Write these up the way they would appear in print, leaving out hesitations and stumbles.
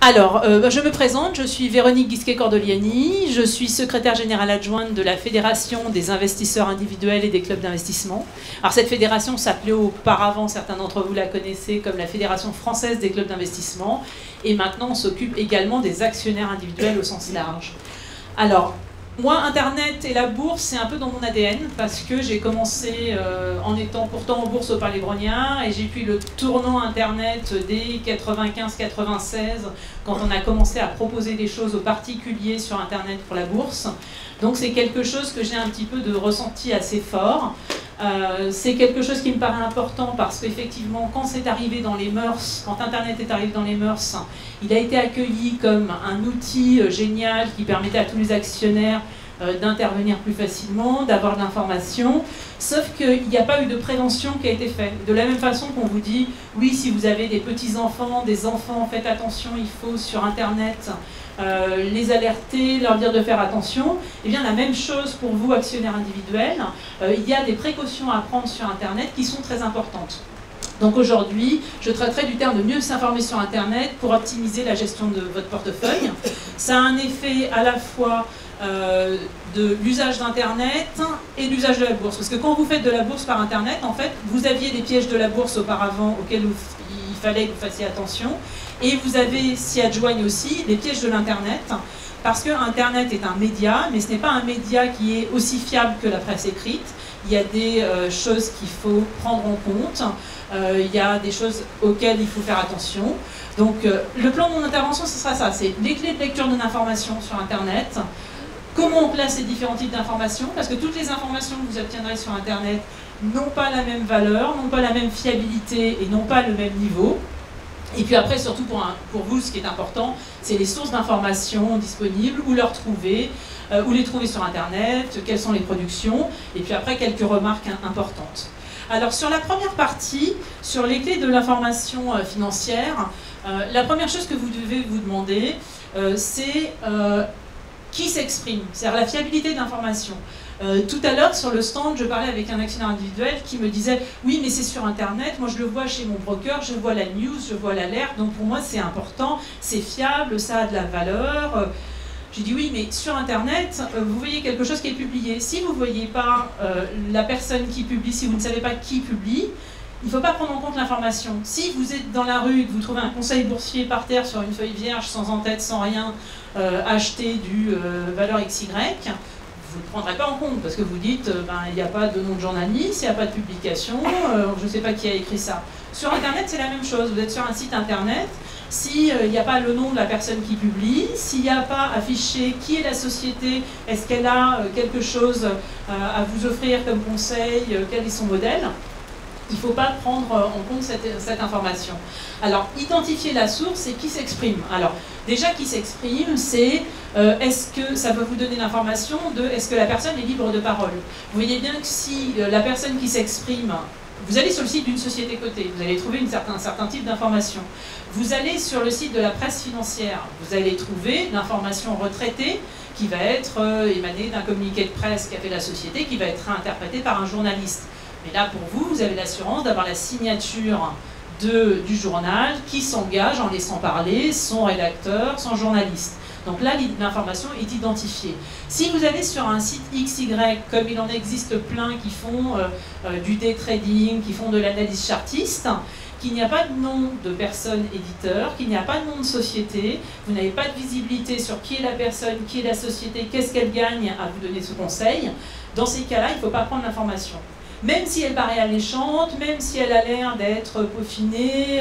Alors, je me présente, je suis Véronique Guisquet-Cordoliani, je suis secrétaire générale adjointe de la Fédération des investisseurs individuels et des clubs d'investissement. Alors cette fédération s'appelait auparavant, certains d'entre vous la connaissaient, comme la Fédération française des clubs d'investissement, et maintenant on s'occupe également des actionnaires individuels au sens large. Alors, moi, Internet et la bourse, c'est un peu dans mon ADN, parce que j'ai commencé en étant pourtant en bourse au Palais Brognard, et j'ai pris le tournant Internet dès 95-96, quand on a commencé à proposer des choses aux particuliers sur Internet pour la bourse. Donc c'est quelque chose que j'ai un petit peu de ressenti assez fort. C'est quelque chose qui me paraît important parce qu'effectivement, quand c'est arrivé dans les mœurs, quand Internet est arrivé dans les mœurs, il a été accueilli comme un outil génial qui permettait à tous les actionnaires d'intervenir plus facilement, d'avoir de l'information, sauf qu'il n'y a pas eu de prévention qui a été faite. De la même façon qu'on vous dit, oui, si vous avez des petits-enfants, des enfants, faites attention, il faut sur Internet les alerter, leur dire de faire attention. Et bien la même chose pour vous, actionnaires individuels, il y a des précautions à prendre sur Internet qui sont très importantes. Donc aujourd'hui, je traiterai du terme de mieux s'informer sur Internet pour optimiser la gestion de votre portefeuille. Ça a un effet à la fois de l'usage d'Internet et de l'usage de la bourse. Parce que quand vous faites de la bourse par Internet, en fait, vous aviez des pièges de la bourse auparavant auxquels il fallait que vous fassiez attention. Et vous avez, s'y adjoignent aussi, les pièges de l'Internet. Parce que Internet est un média, mais ce n'est pas un média qui est aussi fiable que la presse écrite. Il y a des choses qu'il faut prendre en compte. Il y a des choses auxquelles il faut faire attention. Donc le plan de mon intervention, ce sera ça. C'est les clés de lecture d'une information sur Internet. Comment on place ces différents types d'informations, parce que toutes les informations que vous obtiendrez sur Internet n'ont pas la même valeur, n'ont pas la même fiabilité et n'ont pas le même niveau. Et puis après, surtout pour vous, ce qui est important, c'est les sources d'informations disponibles, où les trouver sur Internet, quelles sont les productions, et puis après, quelques remarques importantes. Alors sur la première partie, sur les clés de l'information financière, la première chose que vous devez vous demander, c'est qui s'exprime, c'est-à-dire la fiabilité de l'information. Tout à l'heure, sur le stand, je parlais avec un actionnaire individuel qui me disait « Oui, mais c'est sur Internet, moi je le vois chez mon broker, je vois la news, je vois l'alerte, donc pour moi c'est important, c'est fiable, ça a de la valeur. » J'ai dit « Oui, mais sur Internet, vous voyez quelque chose qui est publié. Si vous ne voyez pas la personne qui publie, si vous ne savez pas qui publie, il ne faut pas prendre en compte l'information. Si vous êtes dans la rue et que vous trouvez un conseil boursier par terre sur une feuille vierge, sans en-tête, sans rien, acheter du valeur XY, vous ne le prendrez pas en compte parce que vous dites il n'y a pas de nom de journaliste, il n'y a pas de publication, je ne sais pas qui a écrit ça. Sur Internet, c'est la même chose. Vous êtes sur un site Internet, s'il n'y a pas le nom de la personne qui publie, s'il n'y a pas affiché qui est la société, est-ce qu'elle a quelque chose à vous offrir comme conseil, quel est son modèle, il ne faut pas prendre en compte cette information. Alors, identifier la source et qui s'exprime. Alors, déjà, qui s'exprime, c'est est-ce que ça va vous donner l'information de est-ce que la personne est libre de parole. Vous voyez bien que si la personne qui s'exprime, vous allez sur le site d'une société cotée, vous allez trouver un certain type d'information. Vous allez sur le site de la presse financière, vous allez trouver l'information retraitée qui va être émanée d'un communiqué de presse qu'a fait la société, qui va être réinterprété par un journaliste. Mais là, pour vous, vous avez l'assurance d'avoir la signature du journal qui s'engage en laissant parler son rédacteur, son journaliste. Donc là, l'information est identifiée. Si vous allez sur un site XY, comme il en existe plein qui font du day trading, qui font de l'analyse chartiste, qu'il n'y a pas de nom de personne éditeur, qu'il n'y a pas de nom de société, vous n'avez pas de visibilité sur qui est la personne, qui est la société, qu'est-ce qu'elle gagne à vous donner ce conseil, dans ces cas-là, il ne faut pas prendre l'information. Même si elle paraît alléchante, même si elle a l'air d'être peaufinée,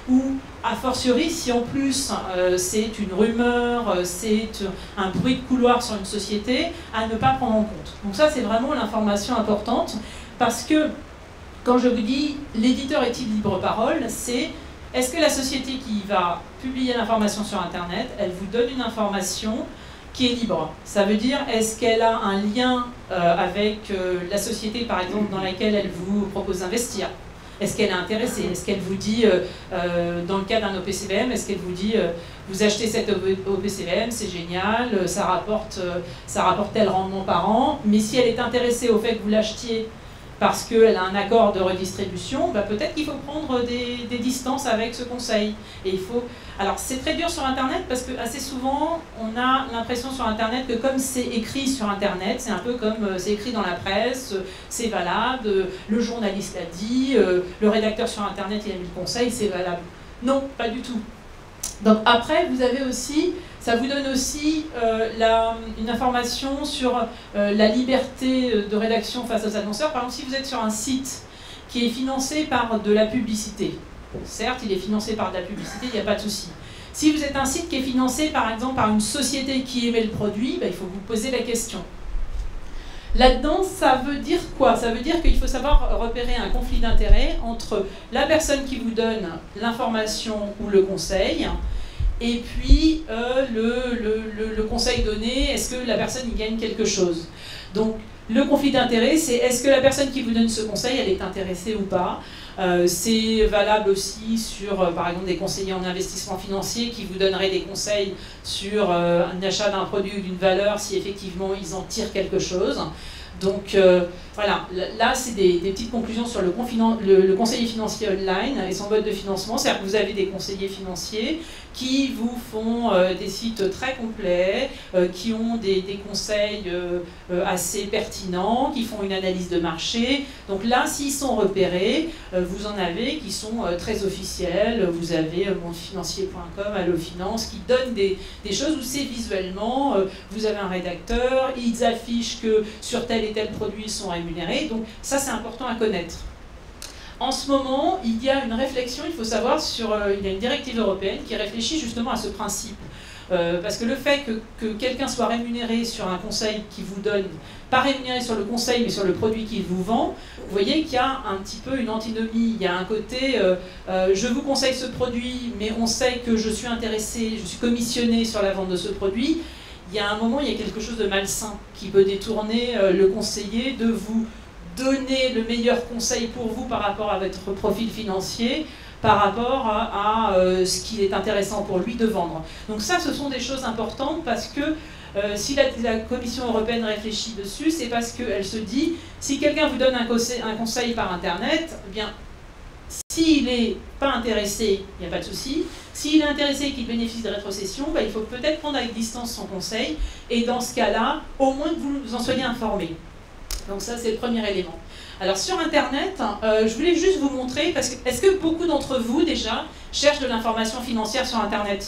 ou a fortiori si en plus c'est une rumeur, c'est un bruit de couloir sur une société, à ne pas prendre en compte. Donc ça c'est vraiment l'information importante, parce que quand je vous dis l'éditeur est-il libre parole, c'est est-ce que la société qui va publier l'information sur Internet, elle vous donne une information qui est libre. Ça veut dire, est-ce qu'elle a un lien avec la société, par exemple, dans laquelle elle vous propose d'investir? Est-ce qu'elle est intéressée? Est-ce qu'elle vous dit, dans le cas d'un OPCVM, est-ce qu'elle vous dit, vous achetez cet OPCVM, c'est génial, ça rapporte tel rendement par an, mais si elle est intéressée au fait que vous l'achetiez parce qu'elle a un accord de redistribution, bah peut-être qu'il faut prendre des distances avec ce conseil. Et il faut... Alors c'est très dur sur Internet parce que assez souvent on a l'impression sur Internet que comme c'est écrit sur Internet, c'est un peu comme c'est écrit dans la presse, c'est valable, le journaliste l'a dit, le rédacteur sur Internet il a mis le conseil, c'est valable. Non, pas du tout. Donc après vous avez aussi, ça vous donne aussi une information sur la liberté de rédaction face aux annonceurs. Par exemple, si vous êtes sur un site qui est financé par de la publicité, certes, il est financé par de la publicité, il n'y a pas de souci. Si vous êtes un site qui est financé, par exemple, par une société qui émet le produit, ben, il faut vous poser la question. Là-dedans, ça veut dire quoi? Ça veut dire qu'il faut savoir repérer un conflit d'intérêt entre la personne qui vous donne l'information ou le conseil, et puis le conseil donné, est-ce que la personne y gagne quelque chose? Donc, le conflit d'intérêt, c'est est-ce que la personne qui vous donne ce conseil, elle est intéressée ou pas? C'est valable aussi sur, par exemple, des conseillers en investissement financier qui vous donneraient des conseils sur un achat d'un produit ou d'une valeur si effectivement ils en tirent quelque chose. Donc voilà, là c'est des petites conclusions sur le conseiller financier online et son mode de financement. C'est-à-dire que vous avez des conseillers financiers qui vous font des sites très complets, qui ont des conseils assez pertinents, qui font une analyse de marché. Donc là, s'ils sont repérés, vous en avez qui sont très officiels. Vous avez mondefinancier.com, Allo Finance, qui donnent des choses où c'est visuellement, vous avez un rédacteur, ils affichent que sur tel et tel produit ils sont rémunérés. Donc ça, c'est important à connaître. En ce moment, il y a une réflexion, il faut savoir, il y a une directive européenne qui réfléchit justement à ce principe. Parce que le fait que quelqu'un soit rémunéré sur un conseil qu'il vous donne, pas rémunéré sur le conseil, mais sur le produit qu'il vous vend, vous voyez qu'il y a un petit peu une antinomie. Il y a un côté, je vous conseille ce produit, mais on sait que je suis intéressé, je suis commissionné sur la vente de ce produit. Il y a un moment, il y a quelque chose de malsain qui peut détourner le conseiller de vous donner le meilleur conseil pour vous par rapport à votre profil financier, par rapport à ce qu'il est intéressant pour lui de vendre. Donc ça, ce sont des choses importantes parce que si la Commission européenne réfléchit dessus, c'est parce qu'elle se dit, si quelqu'un vous donne un conseil par Internet, eh bien, s'il n'est pas intéressé, il n'y a pas de souci. S'il est intéressé et qu'il bénéficie de rétrocession, bah, il faut peut-être prendre avec distance son conseil, et dans ce cas-là, au moins que vous en soyez informé. Donc ça, c'est le premier élément. Alors sur Internet, je voulais juste vous montrer, parce que est-ce que beaucoup d'entre vous, déjà, cherchent de l'information financière sur Internet?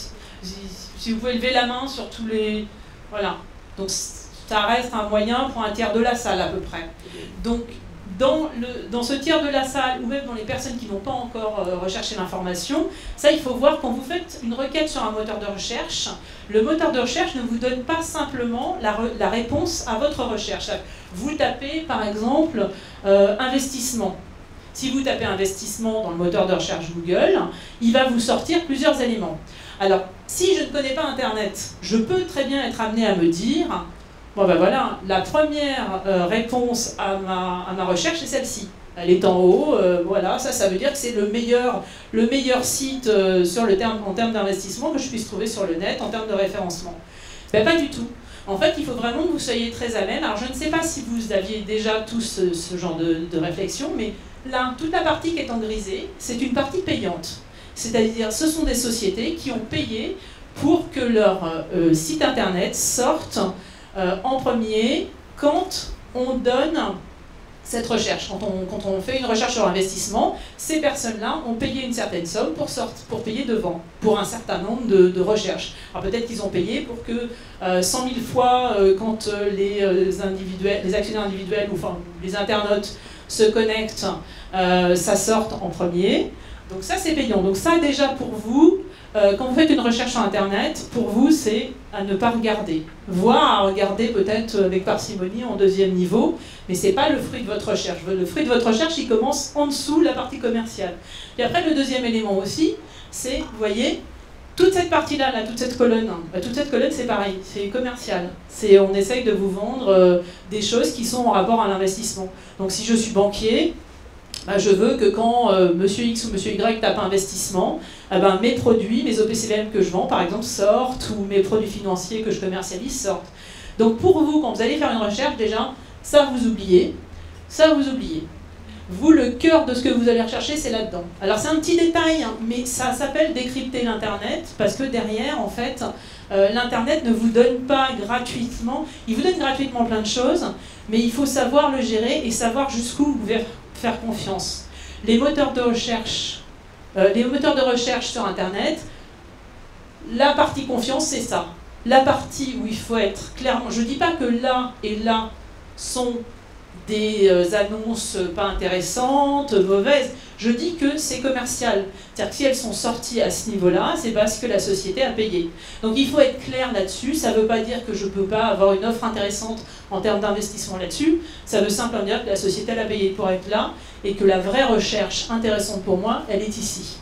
Si vous pouvez lever la main sur tous les... Voilà. Donc ça reste un moyen pour un tiers de la salle, à peu près. Donc, dans ce tiers de la salle, ou même dans les personnes qui n'ont pas encore recherché l'information, ça, il faut voir, quand vous faites une requête sur un moteur de recherche, le moteur de recherche ne vous donne pas simplement la réponse à votre recherche. Vous tapez, par exemple, investissement. Si vous tapez investissement dans le moteur de recherche Google, il va vous sortir plusieurs éléments. Alors, si je ne connais pas Internet, je peux très bien être amené à me dire... Bon ben voilà, la première réponse à ma recherche, c'est celle-ci. Elle est en haut, voilà, ça veut dire que c'est le meilleur site en termes d'investissement que je puisse trouver sur le net, en termes de référencement. Ben pas du tout. En fait, il faut vraiment que vous soyez très à même. Alors je ne sais pas si vous aviez déjà tous ce genre de réflexion, mais là, toute la partie qui est en grisé, c'est une partie payante. C'est-à-dire, ce sont des sociétés qui ont payé pour que leur site internet sorte en premier quand on donne cette recherche. Quand on fait une recherche sur investissement, ces personnes-là ont payé une certaine somme pour payer devant, pour un certain nombre de recherches. Alors peut-être qu'ils ont payé pour que 100 000 fois, quand les actionnaires individuels ou enfin, les internautes se connectent, ça sorte en premier. Donc ça, c'est payant. Donc ça, déjà pour vous, quand vous faites une recherche sur Internet, pour vous, c'est à ne pas regarder. Voire à regarder peut-être avec parcimonie en deuxième niveau, mais ce n'est pas le fruit de votre recherche. Le fruit de votre recherche, il commence en dessous la partie commerciale. Et après, le deuxième élément aussi, c'est, vous voyez, toute cette partie-là, toute cette colonne, c'est pareil, c'est commercial. On essaye de vous vendre des choses qui sont en rapport à l'investissement. Donc si je suis banquier, je veux que quand Monsieur X ou Monsieur Y tape investissement, mes produits, mes OPCVM que je vends par exemple sortent, ou mes produits financiers que je commercialise sortent. Donc pour vous, quand vous allez faire une recherche, déjà, ça vous oubliez. vous, le cœur de ce que vous allez rechercher, c'est là-dedans. Alors c'est un petit détail, hein, mais ça s'appelle décrypter l'Internet, parce que derrière, en fait, l'Internet ne vous donne pas gratuitement, il vous donne gratuitement plein de choses, mais il faut savoir le gérer et savoir jusqu'où vous pouvez faire confiance. Les moteurs de recherche sur Internet, la partie confiance, c'est ça. La partie où il faut être clairement... Je ne dis pas que là et là sont des annonces pas intéressantes, mauvaises. Je dis que c'est commercial. C'est-à-dire que si elles sont sorties à ce niveau-là, c'est parce que la société a payé. Donc il faut être clair là-dessus. Ça ne veut pas dire que je ne peux pas avoir une offre intéressante en termes d'investissement là-dessus. Ça veut simplement dire que la société elle a payé pour être là et que la vraie recherche intéressante pour moi, elle est ici.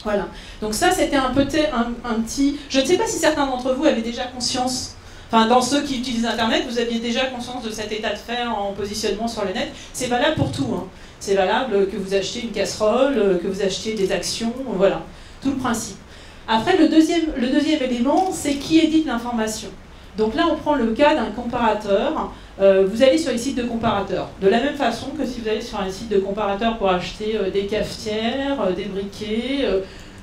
Voilà. Donc ça, c'était un petit... Je ne sais pas si certains d'entre vous avaient déjà conscience. Enfin, dans ceux qui utilisent Internet, vous aviez déjà conscience de cet état de fait en positionnement sur le net. C'est valable pour tout. Hein. C'est valable que vous achetiez une casserole, que vous achetiez des actions, voilà, tout le principe. Après, le deuxième élément, c'est qui édite l'information. Donc là, on prend le cas d'un comparateur. Vous allez sur les sites de comparateurs. De la même façon que si vous allez sur un site de comparateur pour acheter des cafetières, des briquets...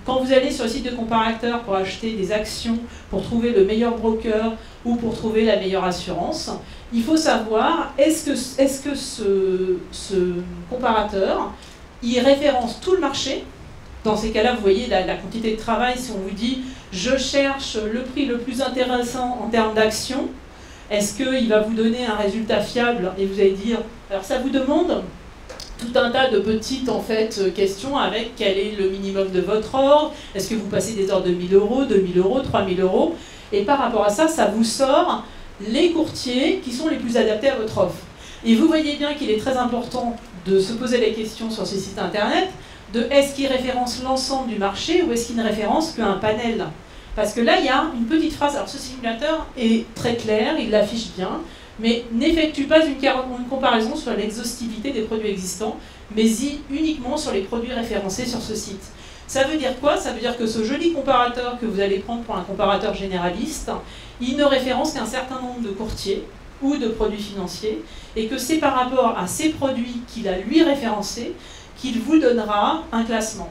Quand vous allez sur le site de comparateur pour acheter des actions, pour trouver le meilleur broker ou pour trouver la meilleure assurance, il faut savoir, est-ce que ce comparateur, il référence tout le marché? Dans ces cas-là, vous voyez la quantité de travail, si on vous dit « je cherche le prix le plus intéressant en termes d'actions », est-ce qu'il va vous donner un résultat fiable? Et vous allez dire, alors ça vous demande tout un tas de petites questions avec quel est le minimum de votre ordre, est-ce que vous passez des ordres de 1 000 euros, 2 000 euros, 3 000 euros, et par rapport à ça, ça vous sort les courtiers qui sont les plus adaptés à votre offre. Et vous voyez bien qu'il est très important de se poser les questions sur ces sites internet, de est-ce qu'ils référencent l'ensemble du marché ou est-ce qu'ils ne référencent qu'un panel? Parce que là, il y a une petite phrase, alors ce simulateur est très clair, il l'affiche bien, mais n'effectue pas une comparaison sur l'exhaustivité des produits existants, mais uniquement sur les produits référencés sur ce site. Ça veut dire quoi? Ça veut dire que ce joli comparateur que vous allez prendre pour un comparateur généraliste, il ne référence qu'un certain nombre de courtiers ou de produits financiers, et que c'est par rapport à ces produits qu'il a lui référencés qu'il vous donnera un classement.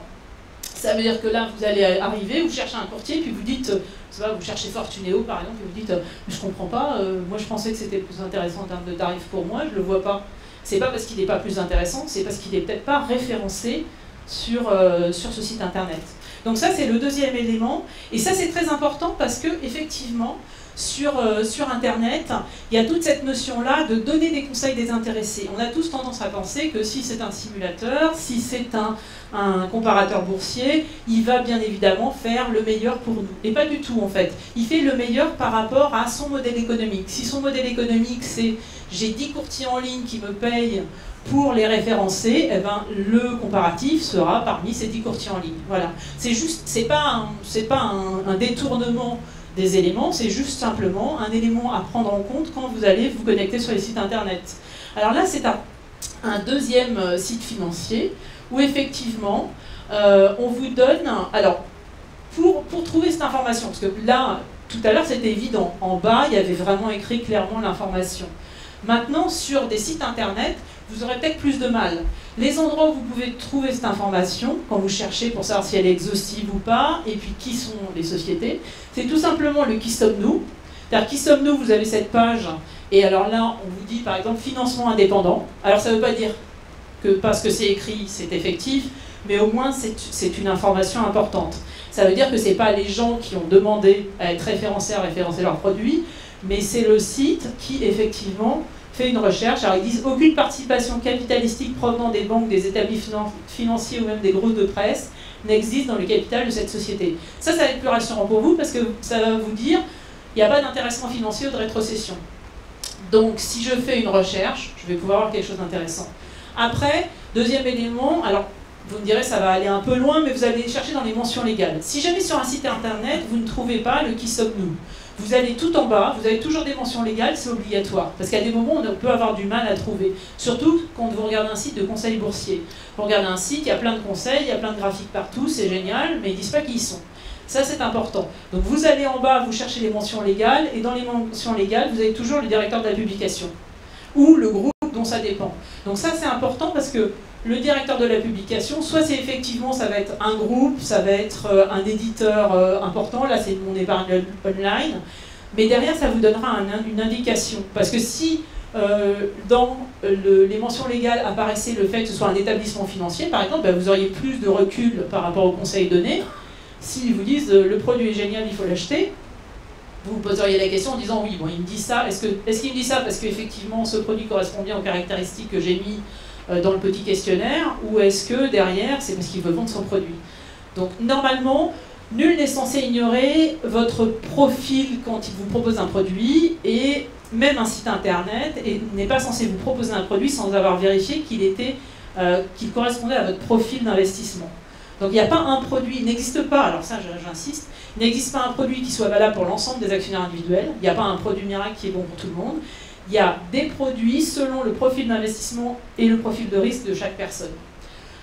Ça veut dire que là, vous allez arriver, vous cherchez un courtier, puis vous dites, vous cherchez Fortunéo par exemple, et vous dites, je ne comprends pas, moi je pensais que c'était plus intéressant en termes de tarifs pour moi, je ne le vois pas. C'est pas parce qu'il n'est pas plus intéressant, c'est parce qu'il n'est peut-être pas référencé sur ce site internet. Donc ça, c'est le deuxième élément, et ça c'est très important parce que effectivement, sur Internet, il y a toute cette notion-là de donner des conseils désintéressés. On a tous tendance à penser que si c'est un simulateur, si c'est un comparateur boursier, il va bien évidemment faire le meilleur pour nous. Et pas du tout en fait. Il fait le meilleur par rapport à son modèle économique. Si son modèle économique c'est j'ai 10 courtiers en ligne qui me payent pour les référencer, eh ben, le comparatif sera parmi ces 10 courtiers en ligne. Voilà. C'est pas un détournement des éléments, c'est juste simplement un élément à prendre en compte quand vous allez vous connecter sur les sites internet. Alors là, c'est un deuxième site financier où effectivement, on vous donne... Alors, pour trouver cette information, parce que là, tout à l'heure, c'était évident. En bas, il y avait vraiment écrit clairement l'information. Maintenant, sur des sites internet, vous aurez peut-être plus de mal. Les endroits où vous pouvez trouver cette information, quand vous cherchez pour savoir si elle est exhaustive ou pas, et puis qui sont les sociétés, c'est tout simplement le qui sommes-nous. C'est-à-dire qui sommes-nous, vous avez cette page, et alors là, on vous dit par exemple financement indépendant. Alors ça ne veut pas dire que parce que c'est écrit, c'est effectif, mais au moins c'est une information importante. Ça veut dire que ce n'est pas les gens qui ont demandé à être référencés, à référencer leurs produits, mais c'est le site qui effectivement fait une recherche. Alors ils disent aucune participation capitalistique provenant des banques, des établissements financiers ou même des groupes de presse n'existe dans le capital de cette société. Ça va être plus rassurant pour vous parce que ça va vous dire il n'y a pas d'intéressement financier ou de rétrocession. Donc si je fais une recherche, je vais pouvoir avoir quelque chose d'intéressant. Après, deuxième élément, alors vous me direz ça va aller un peu loin, mais vous allez chercher dans les mentions légales. Si jamais sur un site internet, vous ne trouvez pas le qui sommes-nous, vous allez tout en bas, vous avez toujours des mentions légales, c'est obligatoire. Parce qu'à des moments, on peut avoir du mal à trouver. Surtout quand vous regardez un site de conseils boursiers. Vous regardez un site, il y a plein de conseils, il y a plein de graphiques partout, c'est génial, mais ils ne disent pas qui ils sont. Ça, c'est important. Donc vous allez en bas, vous cherchez les mentions légales, et dans les mentions légales, vous avez toujours le directeur de la publication. Ou le groupe dont selon ça dépend. Donc ça c'est important parce que le directeur de la publication, soit c'est effectivement, ça va être un groupe, ça va être un éditeur important, là c'est mon épargne online, mais derrière ça vous donnera une indication. Parce que si dans les mentions légales apparaissait le fait que ce soit un établissement financier, par exemple, vous auriez plus de recul par rapport au conseil donné. S'ils vous disent le produit est génial, il faut l'acheter, vous vous poseriez la question en disant oui, bon, il me dit ça, est-ce qu'il me dit ça parce qu'effectivement ce produit correspond bien aux caractéristiques que j'ai mis dans le petit questionnaire, ou est-ce que derrière c'est parce qu'il veut vendre son produit? Donc normalement, nul n'est censé ignorer votre profil quand il vous propose un produit, et même un site internet n'est pas censé vous proposer un produit sans avoir vérifié qu'il correspondait à votre profil d'investissement. Donc il n'y a pas un produit, il n'existe pas, alors ça j'insiste, il n'existe pas un produit qui soit valable pour l'ensemble des actionnaires individuels, il n'y a pas un produit miracle qui est bon pour tout le monde, il y a des produits selon le profil d'investissement et le profil de risque de chaque personne.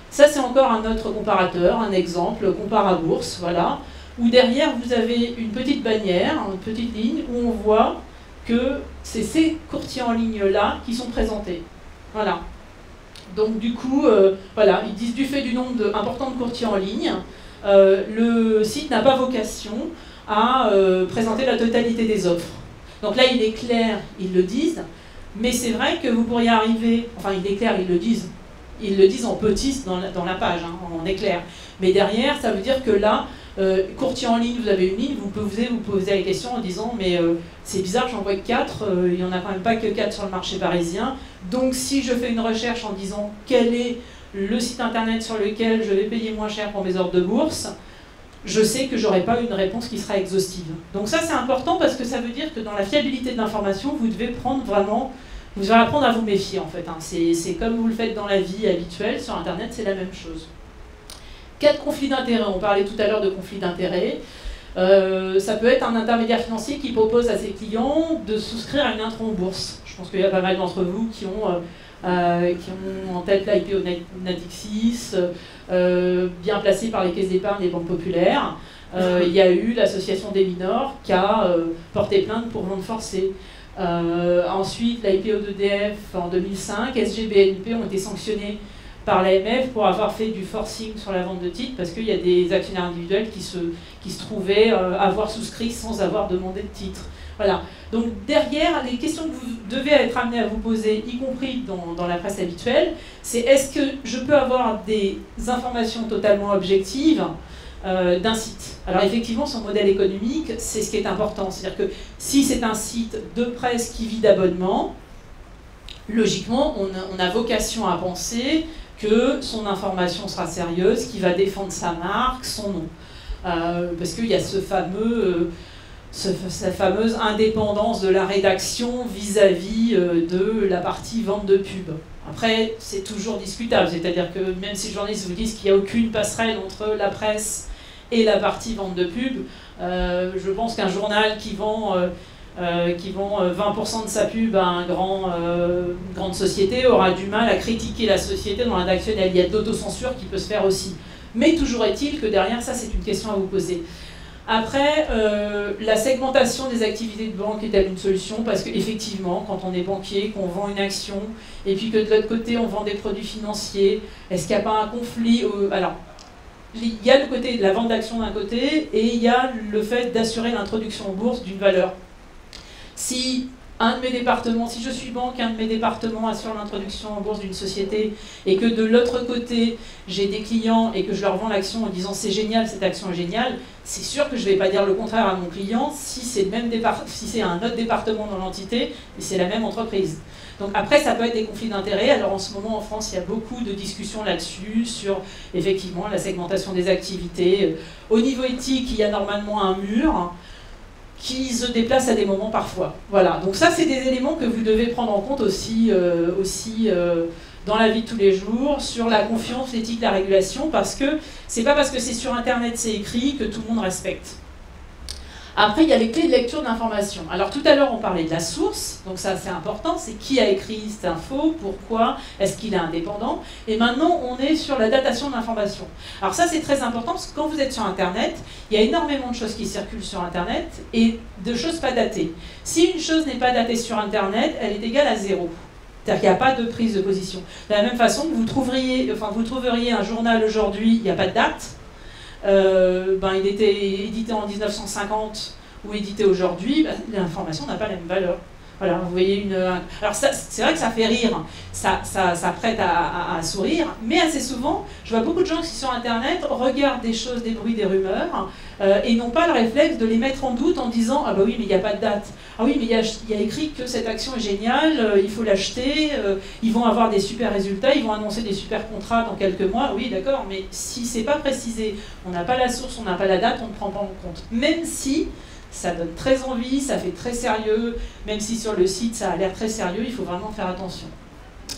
Ça c'est encore un autre comparateur, un exemple, compare à bourse, voilà, où derrière vous avez une petite bannière, une petite ligne, où on voit que c'est ces courtiers en ligne-là qui sont présentés. Voilà. Donc du coup, voilà, ils disent du fait du nombre important de courtiers en ligne, le site n'a pas vocation à présenter la totalité des offres. Donc là, il est clair, ils le disent, mais c'est vrai que vous pourriez arriver, enfin il est clair, ils le disent en petit dans la page, hein, en éclair. Mais derrière, ça veut dire que là, courtier en ligne, vous avez une ligne, vous pouvez vous poser la question en disant mais c'est bizarre, j'en vois que 4, il n'y en a quand même pas que 4 sur le marché parisien. Donc si je fais une recherche en disant quel est le site internet sur lequel je vais payer moins cher pour mes ordres de bourse, je sais que je n'aurai pas une réponse qui sera exhaustive. Donc ça c'est important parce que ça veut dire que dans la fiabilité de l'information, vous devez prendre vraiment, vous devez apprendre à vous méfier en fait. Hein. C'est comme vous le faites dans la vie habituelle, sur internet c'est la même chose. Cas de conflit d'intérêts, on parlait tout à l'heure de conflit d'intérêts. Ça peut être un intermédiaire financier qui propose à ses clients de souscrire à une intro en bourse. Je pense qu'il y a pas mal d'entre vous qui ont en tête l'IPO Natixis, bien placé par les caisses d'épargne et les banques populaires. Il y a eu l'association des mineurs qui a porté plainte pour vente forcée. Ensuite, l'IPO d'EDF en 2005, SG, BNP ont été sanctionnés par l'AMF pour avoir fait du forcing sur la vente de titres parce qu'il y a des actionnaires individuels qui se trouvaient avoir souscrit sans avoir demandé de titre. Voilà. Donc derrière, les questions que vous devez être amené à vous poser, y compris dans la presse habituelle, c'est est-ce que je peux avoir des informations totalement objectives d'un site. Alors effectivement, son modèle économique, c'est ce qui est important. C'est-à-dire que si c'est un site de presse qui vit d'abonnement, logiquement, on a vocation à penser que son information sera sérieuse, qu'il va défendre sa marque, son nom. Parce qu'il y a cette fameuse indépendance de la rédaction vis-à-vis de la partie vente de pub. Après, c'est toujours discutable, c'est-à-dire que même si les journalistes vous disent qu'il n'y a aucune passerelle entre la presse et la partie vente de pub, je pense qu'un journal qui vend 20% de sa pub à une grande société aura du mal à critiquer la société dans la rédaction. Il y a de l'autocensure qui peut se faire aussi. Mais toujours est-il que derrière ça, c'est une question à vous poser. Après, la segmentation des activités de banque est-elle une solution? Parce qu'effectivement, quand on est banquier, qu'on vend une action, et puis que de l'autre côté, on vend des produits financiers, est-ce qu'il n'y a pas un conflit? Alors, il y a le côté de la vente d'actions d'un côté, et il y a le fait d'assurer l'introduction en bourse d'une valeur. Si un de mes départements, si je suis banque, un de mes départements assure l'introduction en bourse d'une société et que de l'autre côté, j'ai des clients et que je leur vends l'action en disant c'est génial, cette action est géniale, c'est sûr que je ne vais pas dire le contraire à mon client si c'est un autre département dans l'entité et c'est la même entreprise. Donc après, ça peut être des conflits d'intérêts. Alors en ce moment, en France, il y a beaucoup de discussions là-dessus, sur effectivement la segmentation des activités. Au niveau éthique, il y a normalement un mur qui se déplace à des moments parfois. Voilà, donc ça c'est des éléments que vous devez prendre en compte aussi, dans la vie de tous les jours, sur la confiance, l'éthique, la régulation, parce que c'est pas parce que c'est sur internet c'est écrit que tout le monde respecte. Après, il y a les clés de lecture de l'information. Alors tout à l'heure, on parlait de la source, donc ça c'est important, c'est qui a écrit cette info, pourquoi, est-ce qu'il est indépendant, et maintenant on est sur la datation de l'information. Alors ça c'est très important, parce que quand vous êtes sur Internet, il y a énormément de choses qui circulent sur Internet, et de choses pas datées. Si une chose n'est pas datée sur Internet, elle est égale à 0. C'est-à-dire qu'il n'y a pas de prise de position. De la même façon que vous trouveriez un journal aujourd'hui, il n'y a pas de date, il était édité en 1950 ou édité aujourd'hui, l'information n'a pas la même valeur. Voilà, vous voyez alors c'est vrai que ça fait rire, ça prête à sourire, mais assez souvent, je vois beaucoup de gens qui sur Internet regardent des choses, des bruits, des rumeurs, et n'ont pas le réflexe de les mettre en doute en disant « Ah bah oui, mais il n'y a pas de date. Ah oui, mais il y a écrit que cette action est géniale, il faut l'acheter, ils vont avoir des super résultats, ils vont annoncer des super contrats dans quelques mois. » Oui, d'accord, mais si c'est pas précisé, on n'a pas la source, on n'a pas la date, on ne prend pas en compte. Même si ça donne très envie, ça fait très sérieux, même si sur le site ça a l'air très sérieux, il faut vraiment faire attention.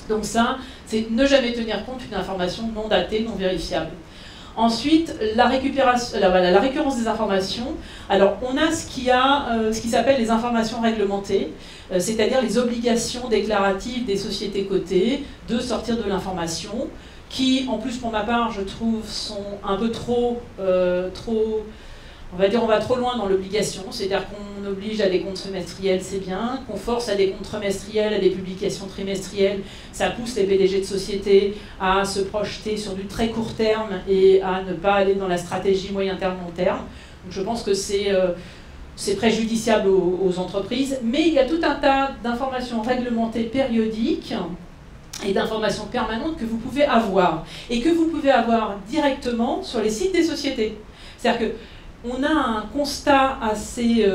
Donc ça, c'est ne jamais tenir compte d'une information non datée, non vérifiable. Ensuite, la récurrence des informations. Alors, on a ce qui s'appelle les informations réglementées, c'est-à-dire les obligations déclaratives des sociétés cotées de sortir de l'information, qui, en plus, pour ma part, je trouve, sont un peu trop on va dire on va trop loin dans l'obligation, c'est-à-dire qu'on oblige à des comptes trimestriels, c'est bien, qu'on force à des comptes trimestriels, à des publications trimestrielles, ça pousse les PDG de sociétés à se projeter sur du très court terme et à ne pas aller dans la stratégie moyen terme, long terme. Donc je pense que c'est préjudiciable aux entreprises, mais il y a tout un tas d'informations réglementées périodiques et d'informations permanentes que vous pouvez avoir, et que vous pouvez avoir directement sur les sites des sociétés. C'est-à-dire que on a un constat assez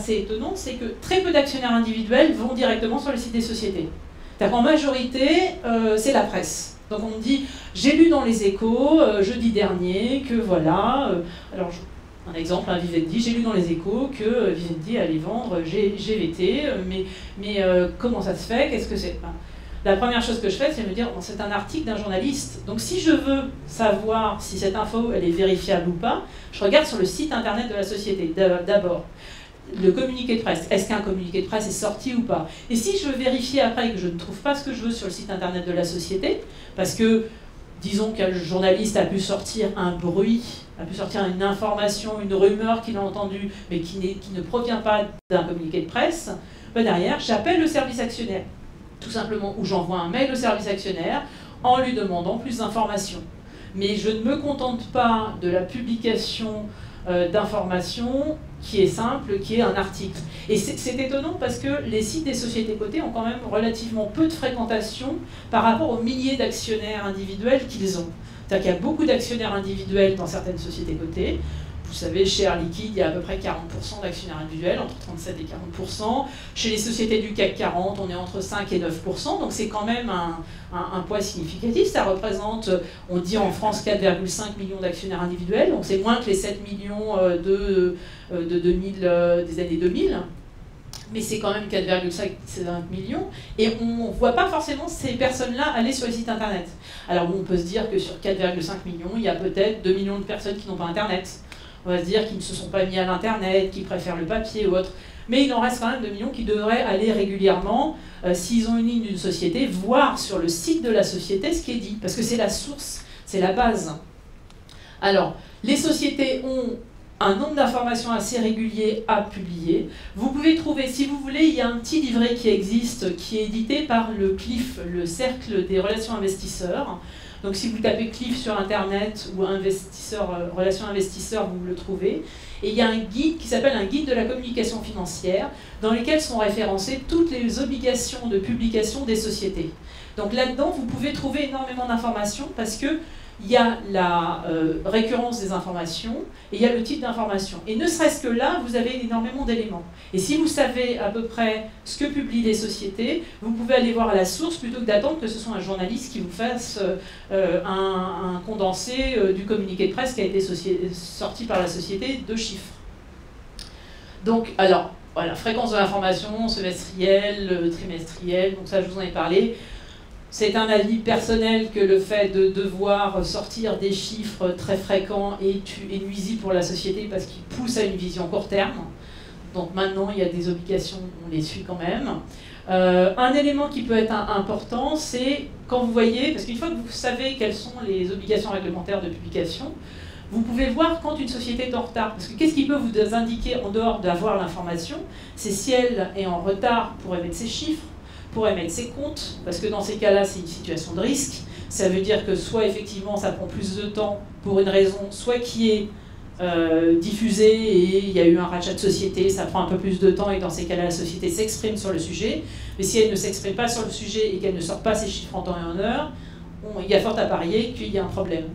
étonnant, c'est que très peu d'actionnaires individuels vont directement sur le site des sociétés. C'est-à-dire qu'en majorité, c'est la presse. Donc on me dit, j'ai lu dans les Échos, jeudi dernier, que voilà, alors un exemple, Vivendi, j'ai lu dans les Échos que Vivendi allait vendre GVT, mais comment ça se fait, qu'est-ce que c'est? La première chose que je fais, c'est me dire, c'est un article d'un journaliste. Donc si je veux savoir si cette info elle est vérifiable ou pas, je regarde sur le site internet de la société, d'abord. Le communiqué de presse, est-ce qu'un communiqué de presse est sorti ou pas? Et si je veux vérifier après que je ne trouve pas ce que je veux sur le site internet de la société, parce que, disons qu'un journaliste a pu sortir un bruit, a pu sortir une information, une rumeur qu'il a entendue, mais qui ne provient pas d'un communiqué de presse, derrière, j'appelle le service actionnaire. Tout simplement, où j'envoie un mail au service actionnaire en lui demandant plus d'informations. Mais je ne me contente pas de la publication d'informations qui est simple, qui est un article. Et c'est étonnant parce que les sites des sociétés cotées ont quand même relativement peu de fréquentation par rapport aux milliers d'actionnaires individuels qu'ils ont. C'est-à-dire qu'il y a beaucoup d'actionnaires individuels dans certaines sociétés cotées. Vous savez, chez Air Liquide, il y a à peu près 40% d'actionnaires individuels, entre 37 et 40%. Chez les sociétés du CAC 40, on est entre 5 et 9%, donc c'est quand même un poids significatif. Ça représente, on dit en France, 4,5 millions d'actionnaires individuels, donc c'est moins que les 7 millions des années 2000. Mais c'est quand même 4,5 millions, et on ne voit pas forcément ces personnes-là aller sur les sites internet. Alors bon, on peut se dire que sur 4,5 millions, il y a peut-être 2 millions de personnes qui n'ont pas internet. On va se dire qu'ils ne se sont pas mis à l'internet, qu'ils préfèrent le papier ou autre. Mais il en reste quand même 2 millions qui devraient aller régulièrement, s'ils ont une ligne d'une société, voir sur le site de la société ce qui est dit, parce que c'est la source, c'est la base. Alors, les sociétés ont un nombre d'informations assez régulier à publier. Vous pouvez trouver, si vous voulez, il y a un petit livret qui existe, qui est édité par le CLIF, le Cercle des relations investisseurs. Donc si vous tapez CLIF sur Internet ou relations investisseurs, vous le trouvez. Et il y a un guide qui s'appelle un guide de la communication financière, dans lequel sont référencées toutes les obligations de publication des sociétés. Donc là-dedans, vous pouvez trouver énormément d'informations parce que il y a la récurrence des informations et il y a le type d'information. Et ne serait-ce que là, vous avez énormément d'éléments. Et si vous savez à peu près ce que publient les sociétés, vous pouvez aller voir à la source plutôt que d'attendre que ce soit un journaliste qui vous fasse un condensé du communiqué de presse qui a été sorti par la société de chiffres. Donc, alors, voilà, fréquence de l'information, semestrielle, trimestrielle, donc ça je vous en ai parlé. C'est un avis personnel que le fait de devoir sortir des chiffres très fréquents est nuisible pour la société parce qu'il pousse à une vision court terme. Donc maintenant, il y a des obligations, on les suit quand même. Un élément qui peut être important, c'est quand vous voyez, parce qu'une fois que vous savez quelles sont les obligations réglementaires de publication, vous pouvez voir quand une société est en retard. Parce que qu'est-ce qui peut vous indiquer en dehors d'avoir l'information? C'est si elle est en retard pour émettre ses chiffres, pour émettre ses comptes, parce que dans ces cas-là, c'est une situation de risque. Ça veut dire que soit effectivement ça prend plus de temps pour une raison, soit qui est diffusé et il y a eu un rachat de société, ça prend un peu plus de temps et dans ces cas-là, la société s'exprime sur le sujet. Mais si elle ne s'exprime pas sur le sujet et qu'elle ne sort pas ses chiffres en temps et en heure, il y a fort à parier qu'il y a un problème.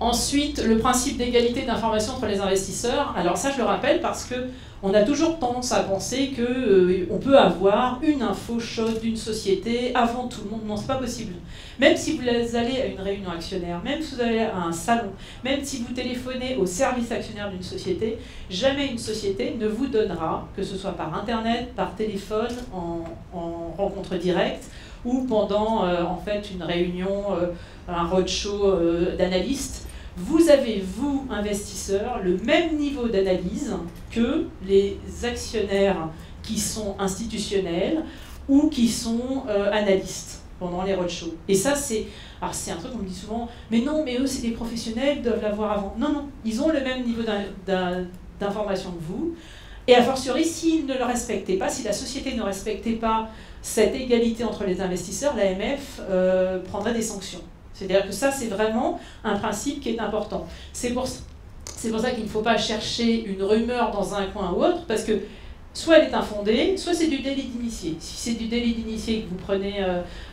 Ensuite, le principe d'égalité d'information entre les investisseurs. Alors ça, je le rappelle parce que on a toujours tendance à penser qu'on peut avoir une info chaude d'une société avant tout le monde. Non, c'est pas possible. Même si vous allez à une réunion actionnaire, même si vous allez à un salon, même si vous téléphonez au service actionnaire d'une société, jamais une société ne vous donnera, que ce soit par Internet, par téléphone, en rencontre directe, ou pendant en fait une réunion, un roadshow d'analystes, vous avez, vous, investisseurs, le même niveau d'analyse que les actionnaires qui sont institutionnels ou qui sont analystes pendant les roadshows. Et ça, c'est un truc qu'on me dit souvent, mais non, mais eux, c'est des professionnels, ils doivent l'avoir avant. Non, non, ils ont le même niveau d'information que vous. Et a fortiori, s'ils ne le respectaient pas, si la société ne respectait pas cette égalité entre les investisseurs, l'AMF prendrait des sanctions. C'est-à-dire que ça, c'est vraiment un principe qui est important. C'est pour ça qu'il ne faut pas chercher une rumeur dans un coin ou autre, parce que soit elle est infondée, soit c'est du délit d'initié. Si c'est du délit d'initié et que vous prenez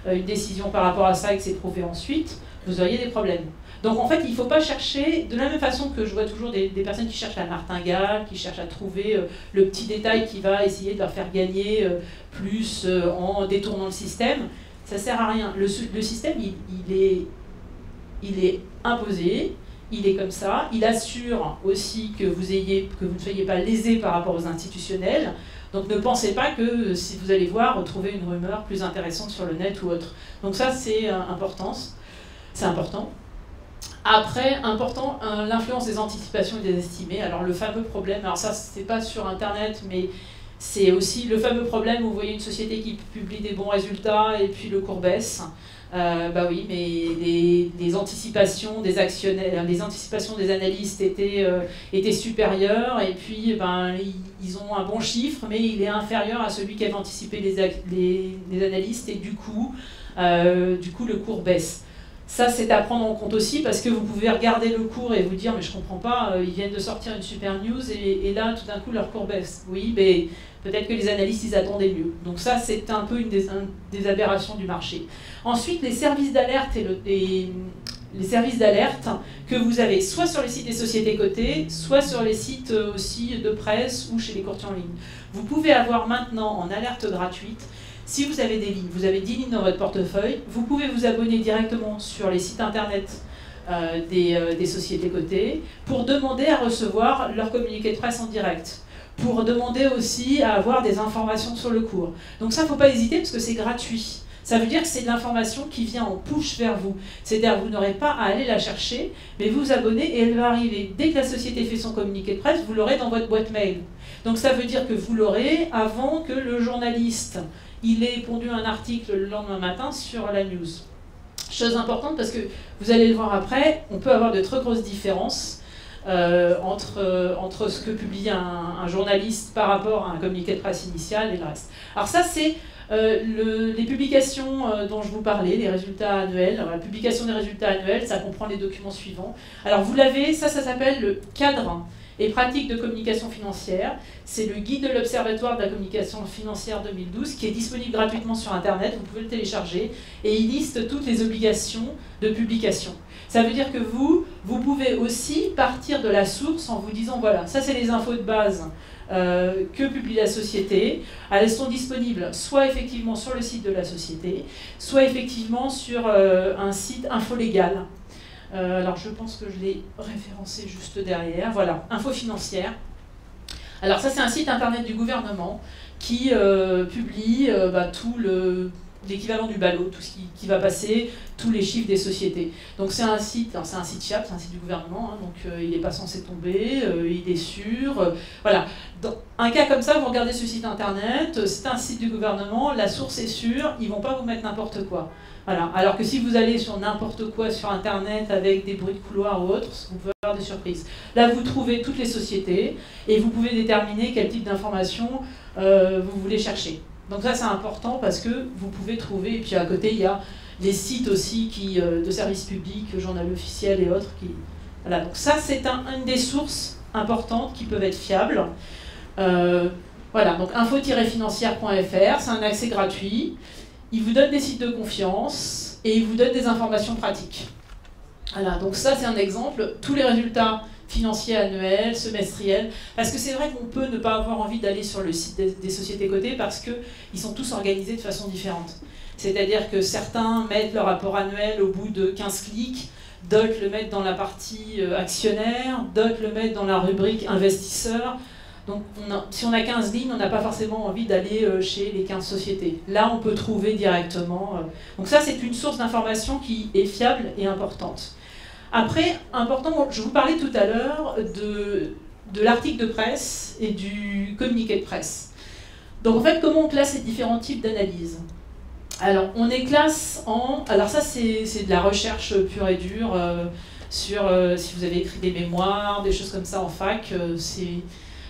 une décision par rapport à ça et que c'est prouvé ensuite, vous auriez des problèmes. Donc en fait, il ne faut pas chercher, de la même façon que je vois toujours des personnes qui cherchent la martingale, qui cherchent à trouver le petit détail qui va essayer de leur faire gagner plus en détournant le système, ça ne sert à rien. Le système, il est imposé, il est comme ça, il assure aussi que vous ne soyez pas lésés par rapport aux institutionnels. Donc ne pensez pas que si vous allez voir, retrouver une rumeur plus intéressante sur le net ou autre. Donc ça, c'est important. Après, important, l'influence des anticipations et des estimés. Alors le fameux problème, alors ça, c'est pas sur Internet, mais c'est aussi le fameux problème où vous voyez une société qui publie des bons résultats et puis le cours baisse. Bah oui, mais les anticipations des actionnaires, les anticipations des analystes étaient supérieures et puis ben, ils ont un bon chiffre, mais il est inférieur à celui qu'avaient anticipé les analystes et du coup le cours baisse. Ça, c'est à prendre en compte aussi parce que vous pouvez regarder le cours et vous dire mais je comprends pas, ils viennent de sortir une super news et là tout d'un coup leur cours baisse. Oui, mais peut-être que les analystes ils attendaient mieux. Donc ça, c'est un peu une des aberrations du marché. Ensuite, les services d'alerte les services d'alerte que vous avez soit sur les sites des sociétés cotées, soit sur les sites aussi de presse ou chez les courtiers en ligne. Vous pouvez avoir maintenant en alerte gratuite. Si vous avez des lignes, vous avez 10 lignes dans votre portefeuille, vous pouvez vous abonner directement sur les sites internet des sociétés cotées pour demander à recevoir leur communiqué de presse en direct, pour demander aussi à avoir des informations sur le cours. Donc ça, il ne faut pas hésiter parce que c'est gratuit. Ça veut dire que c'est de l'information qui vient en push vers vous. C'est-à-dire que vous n'aurez pas à aller la chercher, mais vous vous abonnez et elle va arriver. Dès que la société fait son communiqué de presse, vous l'aurez dans votre boîte mail. Donc ça veut dire que vous l'aurez avant que le journaliste il ait pondu un article le lendemain matin sur la news. Chose importante parce que vous allez le voir après, on peut avoir de très grosses différences entre ce que publie un journaliste par rapport à un communiqué de presse initial et le reste. Alors ça, c'est les publications dont je vous parlais, les résultats annuels. Alors, la publication des résultats annuels, ça comprend les documents suivants. Alors vous l'avez, ça s'appelle le cadre et pratiques de communication financière. C'est le guide de l'Observatoire de la communication financière 2012 qui est disponible gratuitement sur Internet, vous pouvez le télécharger, et il liste toutes les obligations de publication. Ça veut dire que vous pouvez aussi partir de la source en vous disant, voilà, ça c'est les infos de base que publie la société. Elles sont disponibles soit effectivement sur le site de la société, soit effectivement sur un site infolégal. Alors je pense que je l'ai référencé juste derrière. Voilà, Info Financière. Alors ça c'est un site internet du gouvernement qui publie tout l'équivalent du ballot, tout ce qui va passer, tous les chiffres des sociétés. Donc c'est un site, c'est un site fiable, c'est un site du gouvernement, hein, donc il n'est pas censé tomber, il est sûr. Voilà. Dans un cas comme ça, vous regardez ce site internet, c'est un site du gouvernement, la source est sûre, ils ne vont pas vous mettre n'importe quoi. Voilà. Alors que si vous allez sur n'importe quoi sur Internet avec des bruits de couloir ou autres, vous pouvez avoir des surprises. Là, vous trouvez toutes les sociétés et vous pouvez déterminer quel type d'informations vous voulez chercher. Donc ça c'est important parce que vous pouvez trouver, et puis à côté il y a les sites aussi de services publics, journal officiel et autres. Voilà. Donc ça c'est une des sources importantes qui peuvent être fiables. Voilà, donc info-financière.fr, c'est un accès gratuit. Il vous donne des sites de confiance et il vous donne des informations pratiques. Voilà, donc ça c'est un exemple. Tous les résultats financiers annuels, semestriels, parce que c'est vrai qu'on peut ne pas avoir envie d'aller sur le site des sociétés cotées parce qu'ils sont tous organisés de façon différente. C'est-à-dire que certains mettent leur rapport annuel au bout de 15 clics, d'autres le mettent dans la partie actionnaire, d'autres le mettent dans la rubrique investisseur. Donc si on a 15 lignes, on n'a pas forcément envie d'aller chez les 15 sociétés. Là, on peut trouver directement. Donc ça, c'est une source d'information qui est fiable et importante. Après, important, je vous parlais tout à l'heure de l'article de presse et du communiqué de presse. Donc en fait, comment on classe ces différents types d'analyses? Alors, on les classe en... Alors ça, c'est de la recherche pure et dure sur si vous avez écrit des mémoires, des choses comme ça en fac, c'est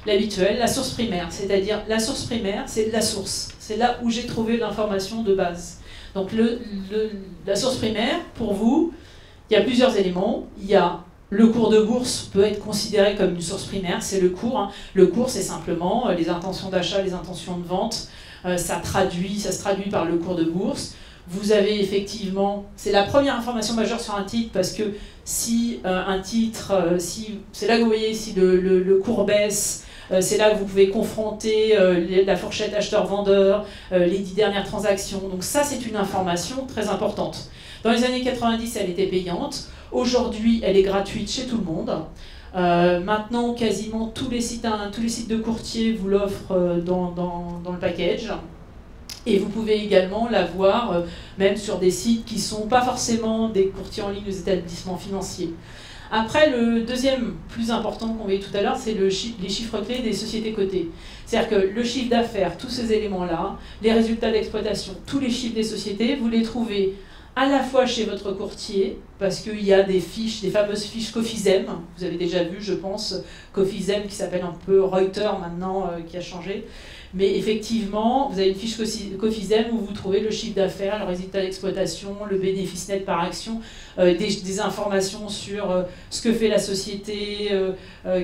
l'habituel, la source primaire. C'est-à-dire, la source primaire, c'est la source. C'est là où j'ai trouvé l'information de base. Donc la source primaire, pour vous, il y a plusieurs éléments. Il y a le cours de bourse peut être considéré comme une source primaire, c'est le cours. Hein. Le cours, c'est simplement les intentions d'achat, les intentions de vente. Ça se traduit par le cours de bourse. Vous avez effectivement, c'est la première information majeure sur un titre, parce que si un titre, c'est là que vous voyez si le cours baisse, c'est là que vous pouvez confronter la fourchette acheteur-vendeur, les 10 dernières transactions. Donc ça, c'est une information très importante. Dans les années 90, elle était payante. Aujourd'hui, elle est gratuite chez tout le monde. Maintenant, quasiment tous les sites de courtiers vous l'offrent dans le package. Et vous pouvez également la voir même sur des sites qui ne sont pas forcément des courtiers en ligne des établissements financiers. Après, le deuxième plus important qu'on voyait tout à l'heure, c'est les chiffres clés des sociétés cotées. C'est-à-dire que le chiffre d'affaires, tous ces éléments-là, les résultats d'exploitation, tous les chiffres des sociétés, vous les trouvez à la fois chez votre courtier, parce qu'il y a des fiches, des fameuses fiches Cofisem. Vous avez déjà vu, je pense, Cofisem qui s'appelle un peu Reuters maintenant, qui a changé. Mais effectivement, vous avez une fiche Cofisem où vous trouvez le chiffre d'affaires, le résultat d'exploitation, le bénéfice net par action, des informations sur ce que fait la société,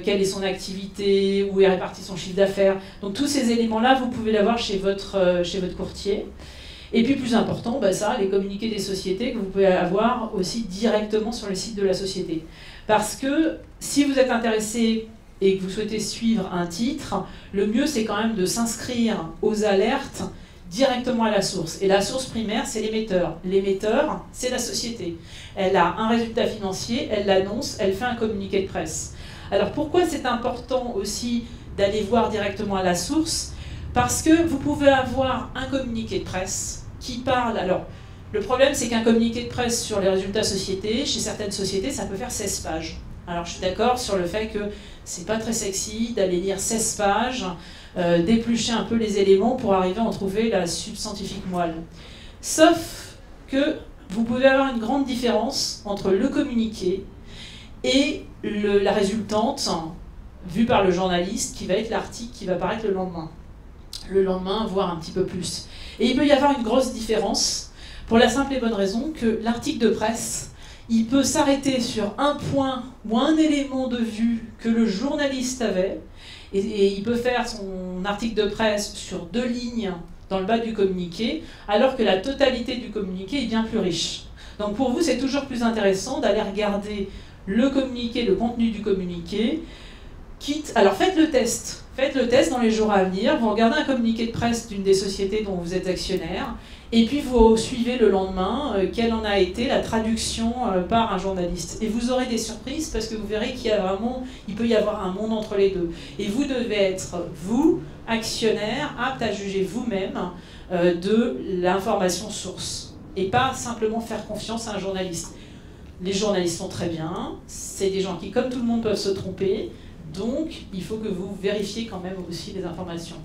quelle est son activité, où est réparti son chiffre d'affaires. Donc tous ces éléments-là, vous pouvez l'avoir chez votre courtier. Et puis plus important, les communiqués des sociétés que vous pouvez avoir aussi directement sur le site de la société. Parce que si vous êtes intéressé et que vous souhaitez suivre un titre, le mieux c'est quand même de s'inscrire aux alertes directement à la source. Et la source primaire, c'est l'émetteur. L'émetteur, c'est la société. Elle a un résultat financier, elle l'annonce, elle fait un communiqué de presse. Alors pourquoi c'est important aussi d'aller voir directement à la source? Parce que vous pouvez avoir un communiqué de presse qui parle... Alors, le problème, c'est qu'un communiqué de presse sur les résultats sociétés, chez certaines sociétés, ça peut faire 16 pages. Alors, je suis d'accord sur le fait que c'est pas très sexy d'aller lire 16 pages, d'éplucher un peu les éléments pour arriver à en trouver la substantifique moelle. Sauf que vous pouvez avoir une grande différence entre le communiqué et la résultante vue par le journaliste, qui va être l'article qui va paraître le lendemain, voire un petit peu plus. Et il peut y avoir une grosse différence pour la simple et bonne raison que l'article de presse, il peut s'arrêter sur un point ou un élément de vue que le journaliste avait, et il peut faire son article de presse sur 2 lignes dans le bas du communiqué, alors que la totalité du communiqué est bien plus riche. Donc pour vous, c'est toujours plus intéressant d'aller regarder le communiqué, le contenu du communiqué, alors faites le test. Faites le test dans les jours à venir. Vous regardez un communiqué de presse d'une des sociétés dont vous êtes actionnaire, et puis vous suivez le lendemain quelle en a été la traduction par un journaliste. Et vous aurez des surprises parce que vous verrez il peut y avoir un monde entre les deux. Et vous devez être, vous, actionnaire, apte à juger vous-même de l'information source. Et pas simplement faire confiance à un journaliste. Les journalistes sont très bien, c'est des gens qui, comme tout le monde, peuvent se tromper. Donc, il faut que vous vérifiez quand même aussi les informations.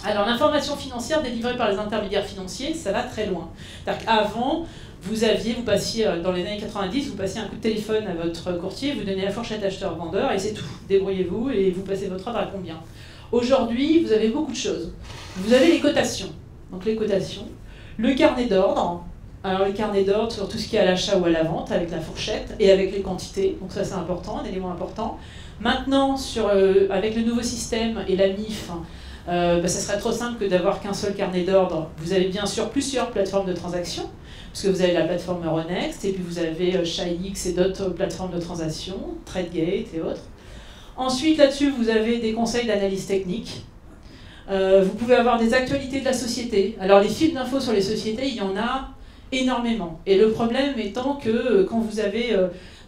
Alors, l'information financière délivrée par les intermédiaires financiers, ça va très loin. C'est-à-dire qu'avant, vous passiez, dans les années 90, vous passiez un coup de téléphone à votre courtier, vous donnez la fourchette acheteur-vendeur, et c'est tout. Débrouillez-vous et vous passez votre ordre à combien. Aujourd'hui, vous avez beaucoup de choses. Vous avez les cotations. donc les cotations, le carnet d'ordre. Alors le carnet d'ordre sur tout ce qui est à l'achat ou à la vente, avec la fourchette et avec les quantités, donc ça c'est important, un élément important. Maintenant, avec le nouveau système et la MIF, ça serait trop simple que d'avoir qu'un seul carnet d'ordre. Vous avez bien sûr plusieurs plateformes de transaction, parce que vous avez la plateforme Euronext, et puis vous avez ShyX et d'autres plateformes de transaction, TradeGate et autres. Ensuite, là-dessus, vous avez des conseils d'analyse technique. Vous pouvez avoir des actualités de la société. Alors les fils d'infos sur les sociétés, il y en a énormément. Et le problème étant que quand vous avez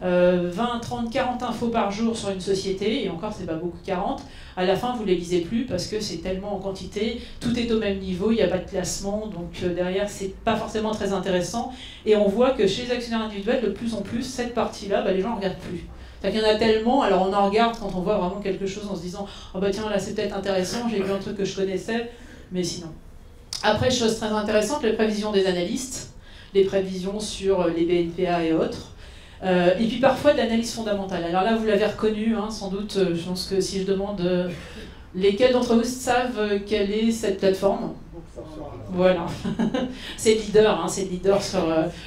20, 30, 40 infos par jour sur une société, et encore c'est pas beaucoup 40, à la fin vous les lisez plus parce que c'est tellement en quantité, tout est au même niveau, il n'y a pas de classement, donc derrière c'est pas forcément très intéressant. Et on voit que chez les actionnaires individuels, de plus en plus, cette partie-là, les gens ne regardent plus. C'est-à-dire qu'il y en a tellement, alors on en regarde quand on voit vraiment quelque chose en se disant « Oh bah tiens, là c'est peut-être intéressant, j'ai vu un truc que je connaissais », mais sinon. Après, chose très intéressante, les prévisions des analystes, les prévisions sur les BNPA et autres, et puis parfois de l'analyse fondamentale. Alors là, vous l'avez reconnu, hein, sans doute, je pense que si je demande lesquels d'entre vous savent quelle est cette plateforme. Voilà, c'est le leader sur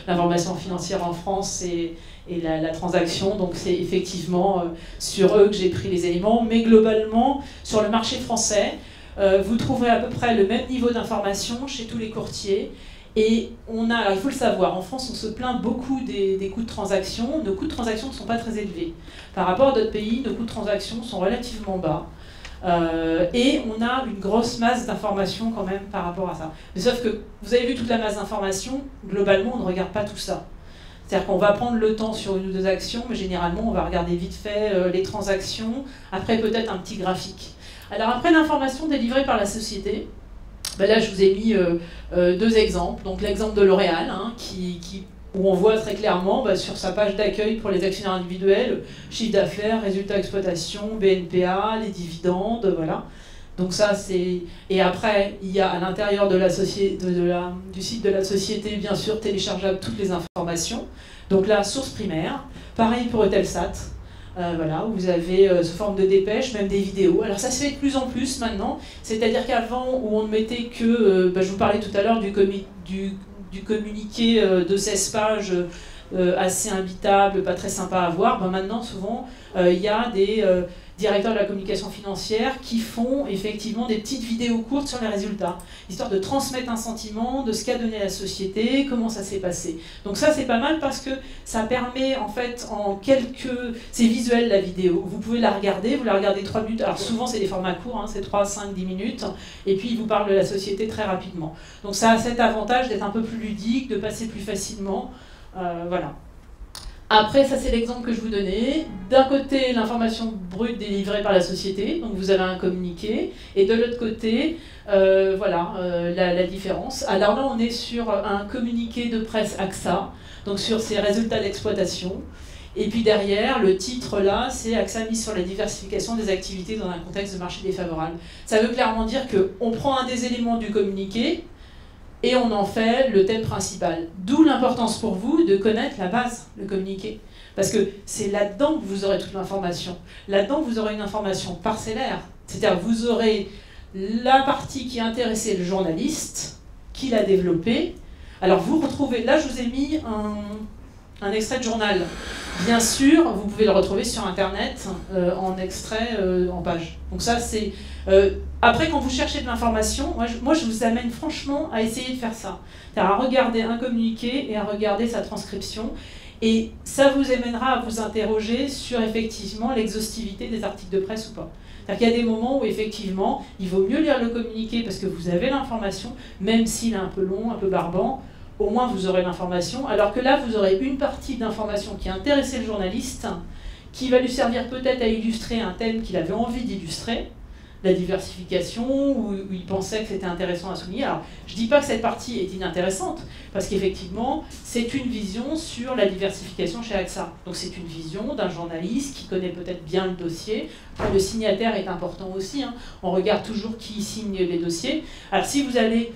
l'information financière en France et la transaction, donc c'est effectivement sur eux que j'ai pris les éléments, mais globalement, sur le marché français, vous trouverez à peu près le même niveau d'information chez tous les courtiers. Et alors il faut le savoir, en France on se plaint beaucoup des coûts de transaction. Nos coûts de transaction ne sont pas très élevés. Par rapport à d'autres pays, nos coûts de transaction sont relativement bas. Et on a une grosse masse d'informations quand même par rapport à ça. Mais sauf que vous avez vu toute la masse d'informations, globalement on ne regarde pas tout ça. C'est-à-dire qu'on va prendre le temps sur une ou deux actions, mais généralement on va regarder vite fait les transactions, après peut-être un petit graphique. Alors après l'information délivrée par la société, là je vous ai mis deux exemples. Donc l'exemple de L'Oréal, hein, où on voit très clairement sur sa page d'accueil pour les actionnaires individuels, chiffre d'affaires, résultats d'exploitation, BNPA, les dividendes, voilà. Donc ça c'est... Et après, il y a à l'intérieur de du site de la société, bien sûr, téléchargeable toutes les informations. Donc là, source primaire. Pareil pour Eutelsat. Voilà, où vous avez sous forme de dépêche, même des vidéos. Alors ça se fait de plus en plus maintenant, c'est-à-dire qu'avant où on ne mettait que, je vous parlais tout à l'heure du communiqué de 16 pages assez imbitable, pas très sympa à voir, maintenant souvent il y a des directeurs de la communication financière qui font effectivement des petites vidéos courtes sur les résultats, histoire de transmettre un sentiment de ce qu'a donné la société, comment ça s'est passé. Donc ça c'est pas mal parce que ça permet en fait c'est visuel la vidéo, vous pouvez la regarder, vous la regardez 3 minutes, alors souvent c'est des formats courts, hein, c'est 3, 5, 10 minutes, et puis il vous parle de la société très rapidement. Donc ça a cet avantage d'être un peu plus ludique, de passer plus facilement, voilà. Après, ça c'est l'exemple que je vous donnais. D'un côté, l'information brute délivrée par la société, donc vous avez un communiqué, et de l'autre côté, la différence. Alors là, on est sur un communiqué de presse AXA, donc sur ses résultats d'exploitation. Et puis derrière, le titre là, c'est AXA mise sur la diversification des activités dans un contexte de marché défavorable. Ça veut clairement dire qu'on prend un des éléments du communiqué, et on en fait le thème principal. D'où l'importance pour vous de connaître la base, le communiqué. Parce que c'est là-dedans que vous aurez toute l'information. Là-dedans, vous aurez une information parcellaire. C'est-à-dire que vous aurez la partie qui a intéressé le journaliste, qui l'a développé. Alors vous retrouvez, là je vous ai mis un extrait de journal. Bien sûr, vous pouvez le retrouver sur Internet en extrait, en page. Donc ça c'est... après, quand vous cherchez de l'information, moi je vous amène franchement à essayer de faire ça. C'est-à-dire à regarder un communiqué et à regarder sa transcription. Et ça vous amènera à vous interroger sur effectivement l'exhaustivité des articles de presse ou pas. C'est-à-dire qu'il y a des moments où effectivement, il vaut mieux lire le communiqué parce que vous avez l'information, même s'il est un peu long, un peu barbant, au moins vous aurez l'information. Alors que là, vous aurez une partie d'information qui a intéressé le journaliste, qui va lui servir peut-être à illustrer un thème qu'il avait envie d'illustrer, la diversification, où il pensait que c'était intéressant à souligner. Alors, je ne dis pas que cette partie est inintéressante, parce qu'effectivement, c'est une vision sur la diversification chez AXA. Donc c'est une vision d'un journaliste qui connaît peut-être bien le dossier. Après, le signataire est important aussi, hein. On regarde toujours qui signe les dossiers. Alors si vous allez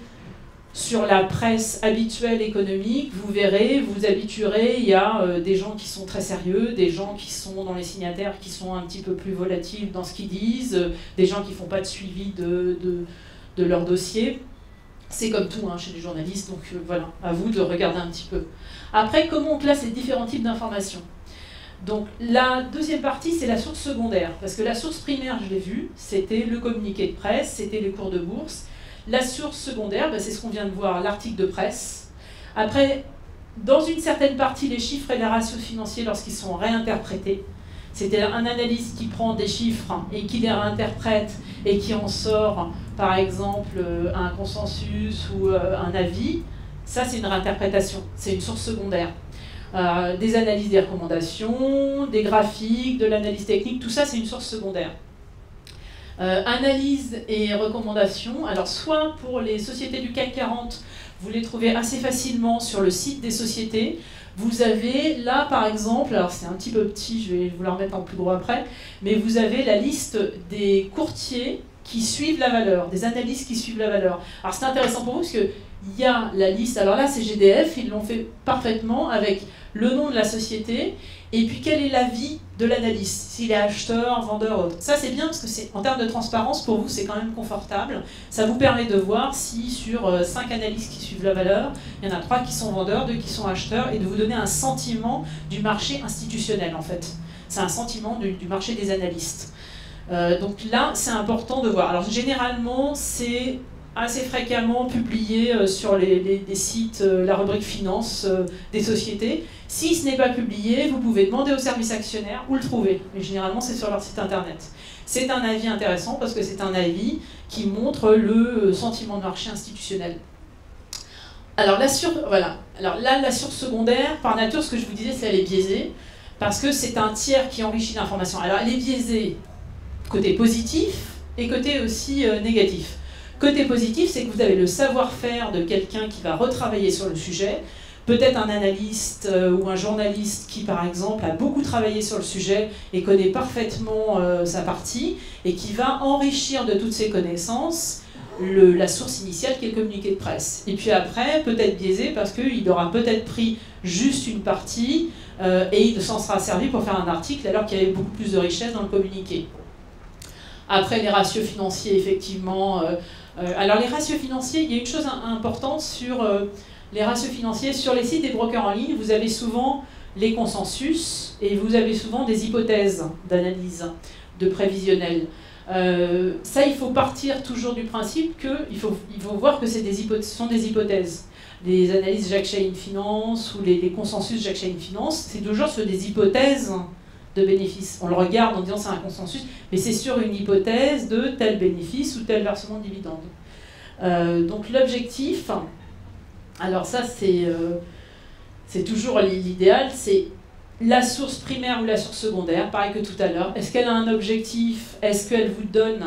sur la presse habituelle économique, vous verrez, vous vous habituerez, il y a des gens qui sont très sérieux, des gens qui sont dans les signataires qui sont un petit peu plus volatiles dans ce qu'ils disent, des gens qui ne font pas de suivi de leur dossier. C'est comme tout chez les journalistes, donc voilà, à vous de regarder un petit peu. Après, comment on classe les différents types d'informations? Donc la deuxième partie, c'est la source secondaire, parce que la source primaire, je l'ai vu, c'était le communiqué de presse, c'était les cours de bourse. La source secondaire, c'est ce qu'on vient de voir, l'article de presse. Après, dans une certaine partie, les chiffres et les ratios financiers lorsqu'ils sont réinterprétés. C'est un analyste qui prend des chiffres et qui les réinterprète et qui en sort, par exemple, un consensus ou un avis. Ça, c'est une réinterprétation, c'est une source secondaire. Des analyses, des recommandations, des graphiques, de l'analyse technique, tout ça, c'est une source secondaire. Analyse et recommandations, alors soit pour les sociétés du CAC 40, vous les trouvez assez facilement sur le site des sociétés. Vous avez là, par exemple, alors c'est un petit peu petit, je vais vous la remettre en plus gros après, mais vous avez la liste des courtiers qui suivent la valeur, des analystes qui suivent la valeur. Alors c'est intéressant pour vous parce qu'il y a la liste, alors là c'est GDF, ils l'ont fait parfaitement avec le nom de la société et puis quel est l'avis de l'analyste, s'il est acheteur, vendeur, autre. Ça c'est bien parce que en termes de transparence, pour vous c'est quand même confortable. Ça vous permet de voir si sur 5 analystes qui suivent la valeur, il y en a 3 qui sont vendeurs, 2 qui sont acheteurs et de vous donner un sentiment du marché institutionnel en fait. C'est un sentiment du marché des analystes. Donc là, c'est important de voir. Alors généralement, c'est assez fréquemment publié sur les sites, la rubrique finance des sociétés. Si ce n'est pas publié, vous pouvez demander au service actionnaire où le trouver. Mais généralement, c'est sur leur site internet. C'est un avis intéressant parce que c'est un avis qui montre le sentiment de marché institutionnel. Alors, Alors là, la source secondaire, par nature, ce que je vous disais, c'est qu'elle est biaisée parce que c'est un tiers qui enrichit l'information. Alors, elle est biaisée côté positif et côté aussi négatif. Côté positif, c'est que vous avez le savoir-faire de quelqu'un qui va retravailler sur le sujet, peut-être un analyste ou un journaliste qui, par exemple, a beaucoup travaillé sur le sujet et connaît parfaitement sa partie, et qui va enrichir de toutes ses connaissances la source initiale qui est le communiqué de presse. Et puis après, peut-être biaisé parce qu'il aura peut-être pris juste une partie et il s'en sera servi pour faire un article alors qu'il y avait beaucoup plus de richesse dans le communiqué. Après, les ratios financiers, effectivement. Alors, les ratios financiers, il y a une chose importante sur les ratios financiers. Sur les sites des brokers en ligne, vous avez souvent les consensus et vous avez souvent des hypothèses d'analyse, de prévisionnel. Ça, il faut partir toujours du principe qu'il faut voir que ce sont des hypothèses. Les analyses Jacques Chahine Finance ou les consensus Jacques Chahine Finance, c'est toujours sur des hypothèses de bénéfices. On le regarde en disant c'est un consensus, mais c'est sur une hypothèse de tel bénéfice ou tel versement de dividende. Donc l'objectif, alors ça c'est toujours l'idéal, c'est la source primaire ou la source secondaire, pareil que tout à l'heure. Est-ce qu'elle a un objectif? Est-ce qu'elle vous donne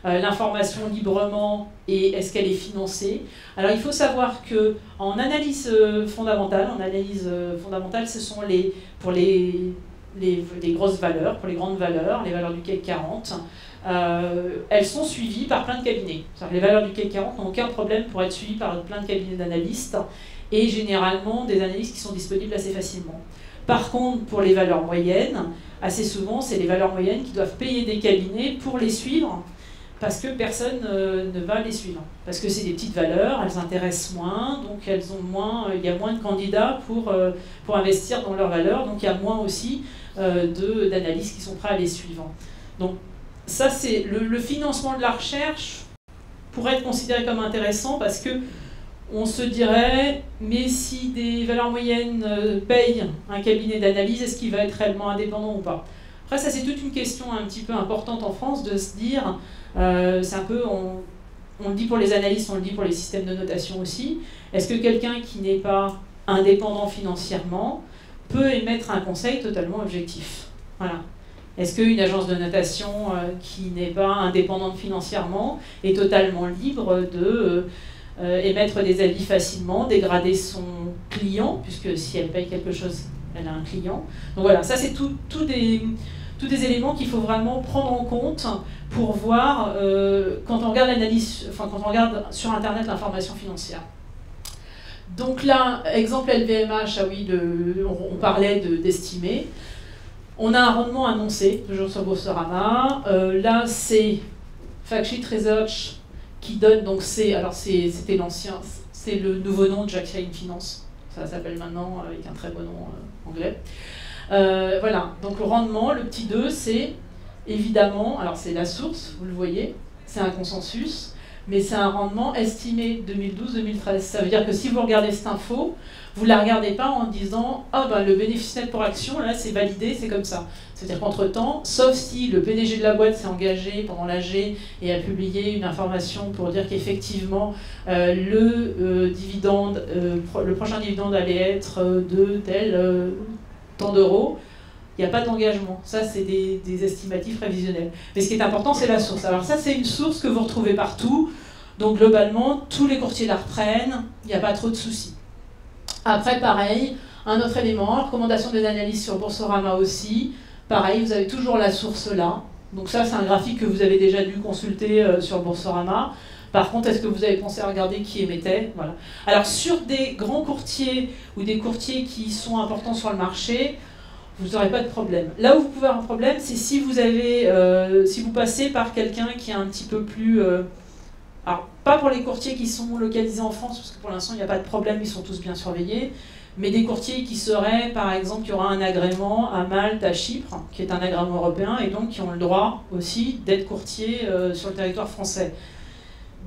l'information librement et est-ce qu'elle est financée? Alors il faut savoir que en analyse fondamentale, ce sont pour les grosses valeurs, pour les grandes valeurs, les valeurs du CAC 40, elles sont suivies par plein de cabinets. Les valeurs du CAC 40 n'ont aucun problème pour être suivies par plein de cabinets d'analystes et généralement des analystes qui sont disponibles assez facilement. Par contre, pour les valeurs moyennes, assez souvent, c'est les valeurs moyennes qui doivent payer des cabinets pour les suivre parce que personne ne va les suivre. Parce que c'est des petites valeurs, elles intéressent moins, donc il y a moins de candidats pour investir dans leurs valeurs, donc il y a moins aussi d'analystes qui sont prêts à les suivre. Donc ça, c'est le financement de la recherche pourrait être considéré comme intéressant parce que on se dirait, mais si des valeurs moyennes payent un cabinet d'analyse, est-ce qu'il va être réellement indépendant ou pas? Après, ça c'est toute une question un petit peu importante en France de se dire, c'est un peu, on le dit pour les analystes, on le dit pour les systèmes de notation aussi, est-ce que quelqu'un qui n'est pas indépendant financièrement peut émettre un conseil totalement objectif? Voilà. Est-ce qu'une agence de notation qui n'est pas indépendante financièrement est totalement libre de émettre des avis facilement, dégrader son client, puisque si elle paye quelque chose, elle a un client. Donc voilà, ça c'est tous des éléments qu'il faut vraiment prendre en compte pour voir quand on regarde l'analyse, quand on regarde sur Internet l'information financière. Donc là, exemple LVMH, ah oui, on parlait d'estimer. On a un rendement annoncé, toujours sur Boursorama. Là, c'est Fact Sheet Research qui donne, donc c'était l'ancien, c'est le nouveau nom de Jackson Finance, ça s'appelle maintenant avec un très beau nom anglais. Voilà, donc le rendement, le petit 2, c'est évidemment, alors c'est la source, vous le voyez, c'est un consensus, mais c'est un rendement estimé 2012-2013. Ça veut dire que si vous regardez cette info, vous ne la regardez pas en disant « Ah ben le bénéfice net pour action, là c'est validé, c'est comme ça ». C'est-à-dire qu'entre-temps, sauf si le PDG de la boîte s'est engagé pendant l'AG et a publié une information pour dire qu'effectivement le prochain dividende allait être de tel tant d'euros, il n'y a pas d'engagement. Ça, c'est des estimatifs prévisionnels. Mais ce qui est important, c'est la source. Alors ça, c'est une source que vous retrouvez partout. Donc globalement, tous les courtiers la reprennent. Il n'y a pas trop de soucis. Après, pareil, un autre élément, recommandation des analyses sur Boursorama aussi. Pareil, vous avez toujours la source là. Donc ça, c'est un graphique que vous avez déjà dû consulter sur Boursorama. Par contre, est-ce que vous avez pensé à regarder qui émettait? Voilà. Alors sur des grands courtiers ou des courtiers qui sont importants sur le marché, vous n'aurez pas de problème. Là où vous pouvez avoir un problème, c'est si vous passez par quelqu'un qui est un petit peu plus... alors, pas pour les courtiers qui sont localisés en France, parce que pour l'instant, il n'y a pas de problème, ils sont tous bien surveillés, mais des courtiers qui seraient, par exemple, qui aura un agrément à Malte, à Chypre, qui est un agrément européen, et donc qui ont le droit aussi d'être courtiers sur le territoire français.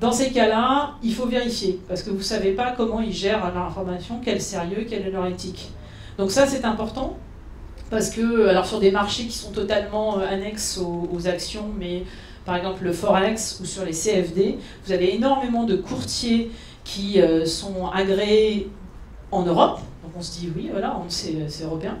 Dans ces cas-là, il faut vérifier, parce que vous ne savez pas comment ils gèrent leur information, quel sérieux, quelle est leur éthique. Donc ça, c'est important. Parce que, alors sur des marchés qui sont totalement annexes aux actions, mais par exemple le Forex ou sur les CFD, vous avez énormément de courtiers qui sont agréés en Europe. Donc on se dit, oui, voilà, c'est européen,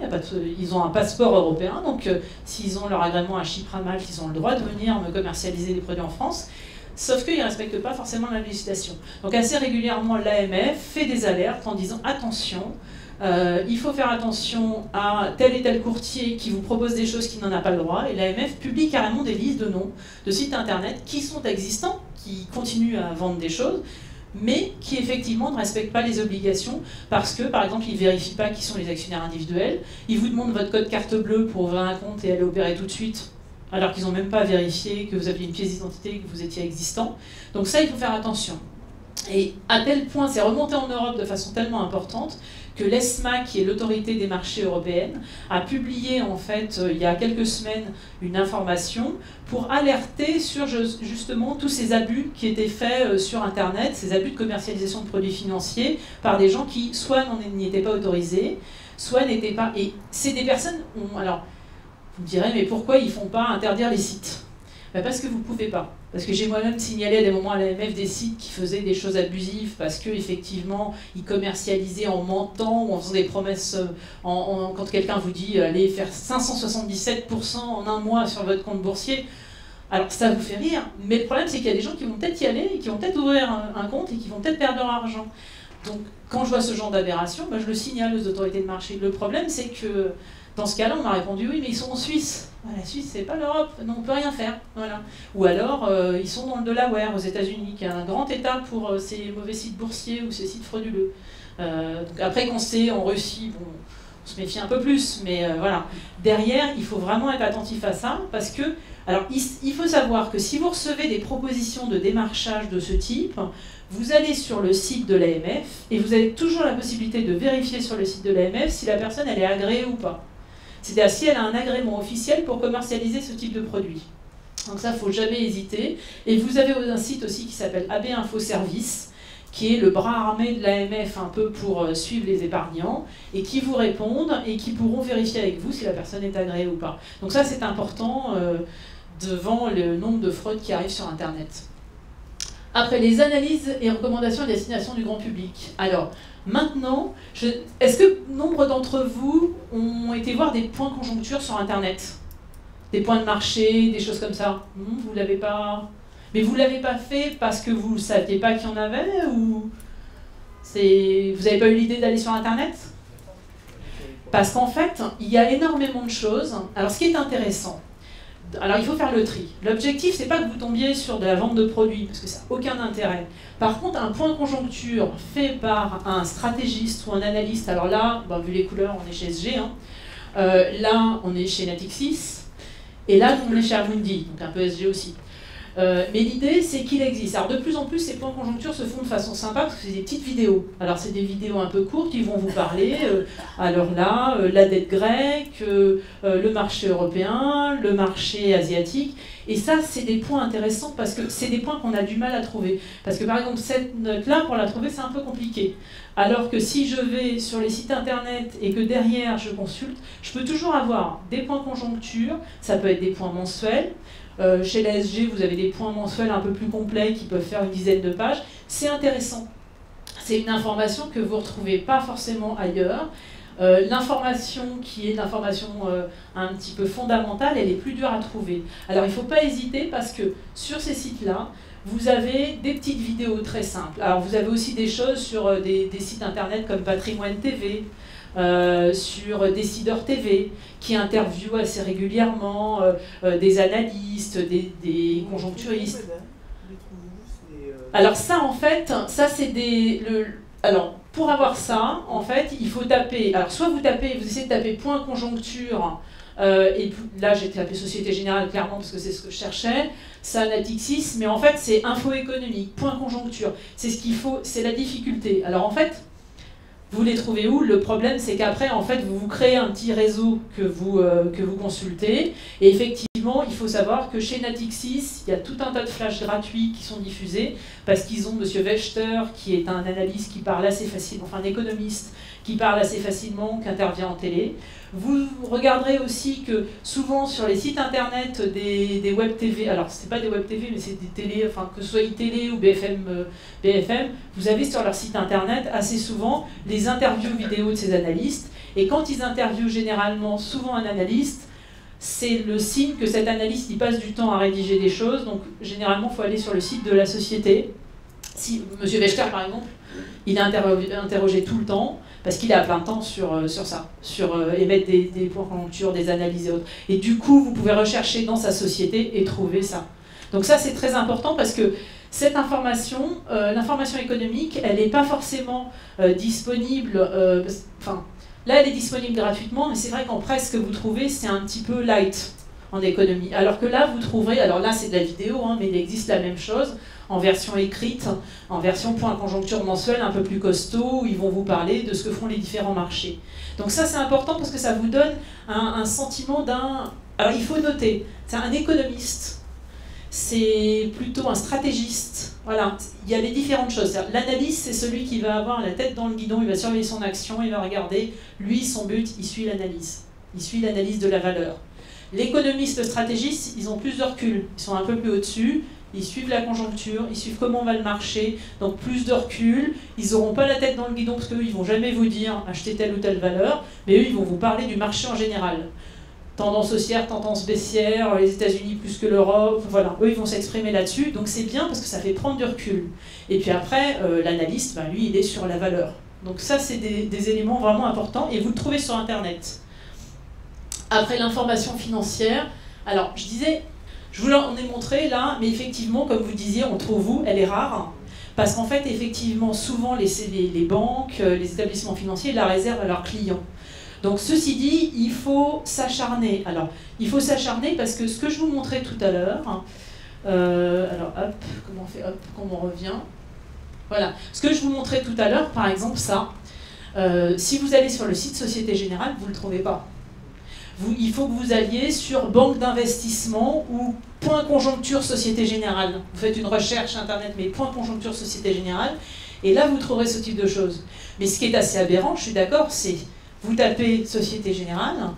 ils ont un passeport européen, donc s'ils ont leur agrément à Chypre, à Malte, ils ont le droit de venir me commercialiser des produits en France. Sauf qu'ils ne respectent pas forcément la législation. Donc assez régulièrement, l'AMF fait des alertes en disant, attention, il faut faire attention à tel et tel courtier qui vous propose des choses qui n'en a pas le droit, et l'AMF publie carrément des listes de noms de sites internet qui sont existants, qui continuent à vendre des choses, mais qui effectivement ne respectent pas les obligations parce que, par exemple, ils ne vérifient pas qui sont les actionnaires individuels, ils vous demandent votre code carte bleue pour ouvrir un compte et aller opérer tout de suite, alors qu'ils n'ont même pas vérifié que vous aviez une pièce d'identité et que vous étiez existant. Donc ça, il faut faire attention. Et à tel point, c'est remonté en Europe de façon tellement importante que l'ESMA, qui est l'autorité des marchés européenne, a publié en fait il y a quelques semaines une information pour alerter sur justement tous ces abus qui étaient faits sur Internet, ces abus de commercialisation de produits financiers par des gens qui soit n'y étaient pas autorisés, soit n'étaient pas... Et c'est des personnes... Alors, vous me direz, mais pourquoi ils ne font pas interdire les sites? Parce que vous ne pouvez pas. Parce que j'ai moi-même signalé à des moments à l'AMF des sites qui faisaient des choses abusives parce qu'effectivement, ils commercialisaient en mentant ou en faisant des promesses. Quand quelqu'un vous dit allez faire 577% en un mois sur votre compte boursier, alors ça vous fait rire. Mais le problème, c'est qu'il y a des gens qui vont peut-être y aller et qui vont peut-être ouvrir un compte et qui vont peut-être perdre leur argent. Donc, quand je vois ce genre d'aberration, je le signale aux autorités de marché. Le problème, c'est que dans ce cas-là, on m'a répondu oui, mais ils sont en Suisse. La Suisse, c'est pas l'Europe, non, on peut rien faire. Voilà. Ou alors, ils sont dans le Delaware, aux États-Unis, qui est un grand État pour ces mauvais sites boursiers ou ces sites frauduleux. Donc après qu'on sait en Russie, bon, on se méfie un peu plus, mais voilà. Derrière, il faut vraiment être attentif à ça, parce que, alors, il faut savoir que si vous recevez des propositions de démarchage de ce type, vous allez sur le site de l'AMF et vous avez toujours la possibilité de vérifier sur le site de l'AMF si la personne elle est agréée ou pas. C'est-à-dire si elle a un agrément officiel pour commercialiser ce type de produit. Donc ça, il ne faut jamais hésiter. Et vous avez un site aussi qui s'appelle AB Info Service, qui est le bras armé de l'AMF un peu pour suivre les épargnants, et qui vous répondent et qui pourront vérifier avec vous si la personne est agréée ou pas. Donc ça, c'est important devant le nombre de fraudes qui arrivent sur Internet. Après, les analyses et recommandations à destination du grand public. Alors, maintenant, est-ce que nombre d'entre vous ont été voir des points conjoncture sur Internet? Des points de marché, des choses comme ça? Vous ne l'avez pas... Mais vous ne l'avez pas fait parce que vous ne saviez pas qu'il y en avait ou vous n'avez pas eu l'idée d'aller sur Internet? Parce qu'en fait, il y a énormément de choses. Alors, ce qui est intéressant, alors il faut faire le tri. L'objectif, c'est pas que vous tombiez sur de la vente de produits, parce que ça n'a aucun intérêt. Par contre, un point de conjoncture fait par un stratégiste ou un analyste, alors là, vu les couleurs, on est chez SG, là, on est chez Natixis, et là, on est chez Amundi, donc un peu SG aussi. Mais l'idée, c'est qu'il existe. Alors de plus en plus, ces points conjoncture se font de façon sympa parce que c'est des petites vidéos. Alors c'est des vidéos un peu courtes, ils vont vous parler, alors là, la dette grecque, le marché européen, le marché asiatique. Et ça, c'est des points intéressants parce que c'est des points qu'on a du mal à trouver. Parce que par exemple, cette note-là, pour la trouver, c'est un peu compliqué. Alors que si je vais sur les sites internet et que derrière je consulte, je peux toujours avoir des points conjoncture, ça peut être des points mensuels. Chez la SG, vous avez des points mensuels un peu plus complets qui peuvent faire une dizaine de pages. C'est intéressant. C'est une information que vous ne retrouvez pas forcément ailleurs. L'information qui est l'information un petit peu fondamentale, elle est plus dure à trouver. Alors il ne faut pas hésiter parce que sur ces sites-là, vous avez des petites vidéos très simples. Alors vous avez aussi des choses sur des sites internet comme Patrimoine TV, sur Décideur TV, qui interviewent assez régulièrement des analystes, des conjoncturistes. Alors ça en fait, ça c'est alors pour avoir ça, en fait, il faut taper, alors soit vous essayez de taper point conjoncture, et là j'ai tapé Société Générale clairement parce que c'est ce que je cherchais, ça Natixis, mais en fait c'est info économique, point conjoncture, c'est ce qu'il faut, c'est la difficulté. Alors en fait, vous les trouvez où? Le problème, c'est qu'après, en fait, vous créez un petit réseau que vous consultez. Et effectivement, il faut savoir que chez Natixis, il y a tout un tas de flashs gratuits qui sont diffusés parce qu'ils ont M. Wechter, qui est un analyste qui parle assez facilement, enfin un économiste qui parle assez facilement, qui intervient en télé. Vous regarderez aussi que souvent sur les sites internet des web TV, alors c'est pas des web TV mais c'est des télé, enfin que ce soit iTélé ou BFM, vous avez sur leur site internet assez souvent les interviews vidéo de ces analystes, et quand ils interviewent généralement souvent un analyste, c'est le signe que cet analyste il passe du temps à rédiger des choses, donc généralement il faut aller sur le site de la société. Si M. Wechter par exemple, il est interrogé tout le temps, parce qu'il est à plein temps sur ça, sur émettre des points conjoncture, des analyses et autres. Et du coup, vous pouvez rechercher dans sa société et trouver ça. Donc ça, c'est très important parce que cette information, l'information économique, elle n'est pas forcément disponible, là, elle est disponible gratuitement, mais c'est vrai qu'en presse, ce que vous trouvez, c'est un petit peu light en économie. Alors que là, vous trouverez, alors là, c'est de la vidéo, hein, mais il existe la même chose, en version écrite, en version point conjoncture mensuelle un peu plus costaud, où ils vont vous parler de ce que font les différents marchés. Donc ça c'est important parce que ça vous donne un sentiment d'un... Alors il faut noter, c'est un économiste, c'est plutôt un stratégiste, voilà, il y a les différentes choses. L'analyste c'est celui qui va avoir la tête dans le guidon, il va surveiller son action, il va regarder, lui son but, il suit l'analyse de la valeur. L'économiste, le stratégiste, ils ont plus de recul, ils sont un peu plus au-dessus, ils suivent la conjoncture, ils suivent comment va le marché, donc plus de recul, ils n'auront pas la tête dans le guidon parce qu'eux, ils ne vont jamais vous dire acheter telle ou telle valeur, mais eux, ils vont vous parler du marché en général. Tendance haussière, tendance baissière, les États-Unis plus que l'Europe, voilà, eux, ils vont s'exprimer là-dessus, donc c'est bien parce que ça fait prendre du recul. Et puis après, l'analyste, lui, il est sur la valeur. Donc ça, c'est des éléments vraiment importants, et vous le trouvez sur Internet. Après l'information financière, alors je disais, je vous en ai montré là, mais effectivement, comme vous disiez, on trouve où, elle est rare, parce qu'en fait, effectivement, souvent les banques, les établissements financiers la réservent à leurs clients. Donc ceci dit, il faut s'acharner. Alors, il faut s'acharner parce que ce que je vous montrais tout à l'heure, alors hop, comment on fait, hop, comment on revient. Voilà, ce que je vous montrais tout à l'heure, par exemple ça, si vous allez sur le site Société Générale, vous ne le trouvez pas. Il faut que vous alliez sur banque d'investissement ou point conjoncture Société Générale. Vous faites une recherche internet, mais point conjoncture Société Générale, et là vous trouverez ce type de choses. Mais ce qui est assez aberrant, je suis d'accord, c'est vous tapez Société Générale,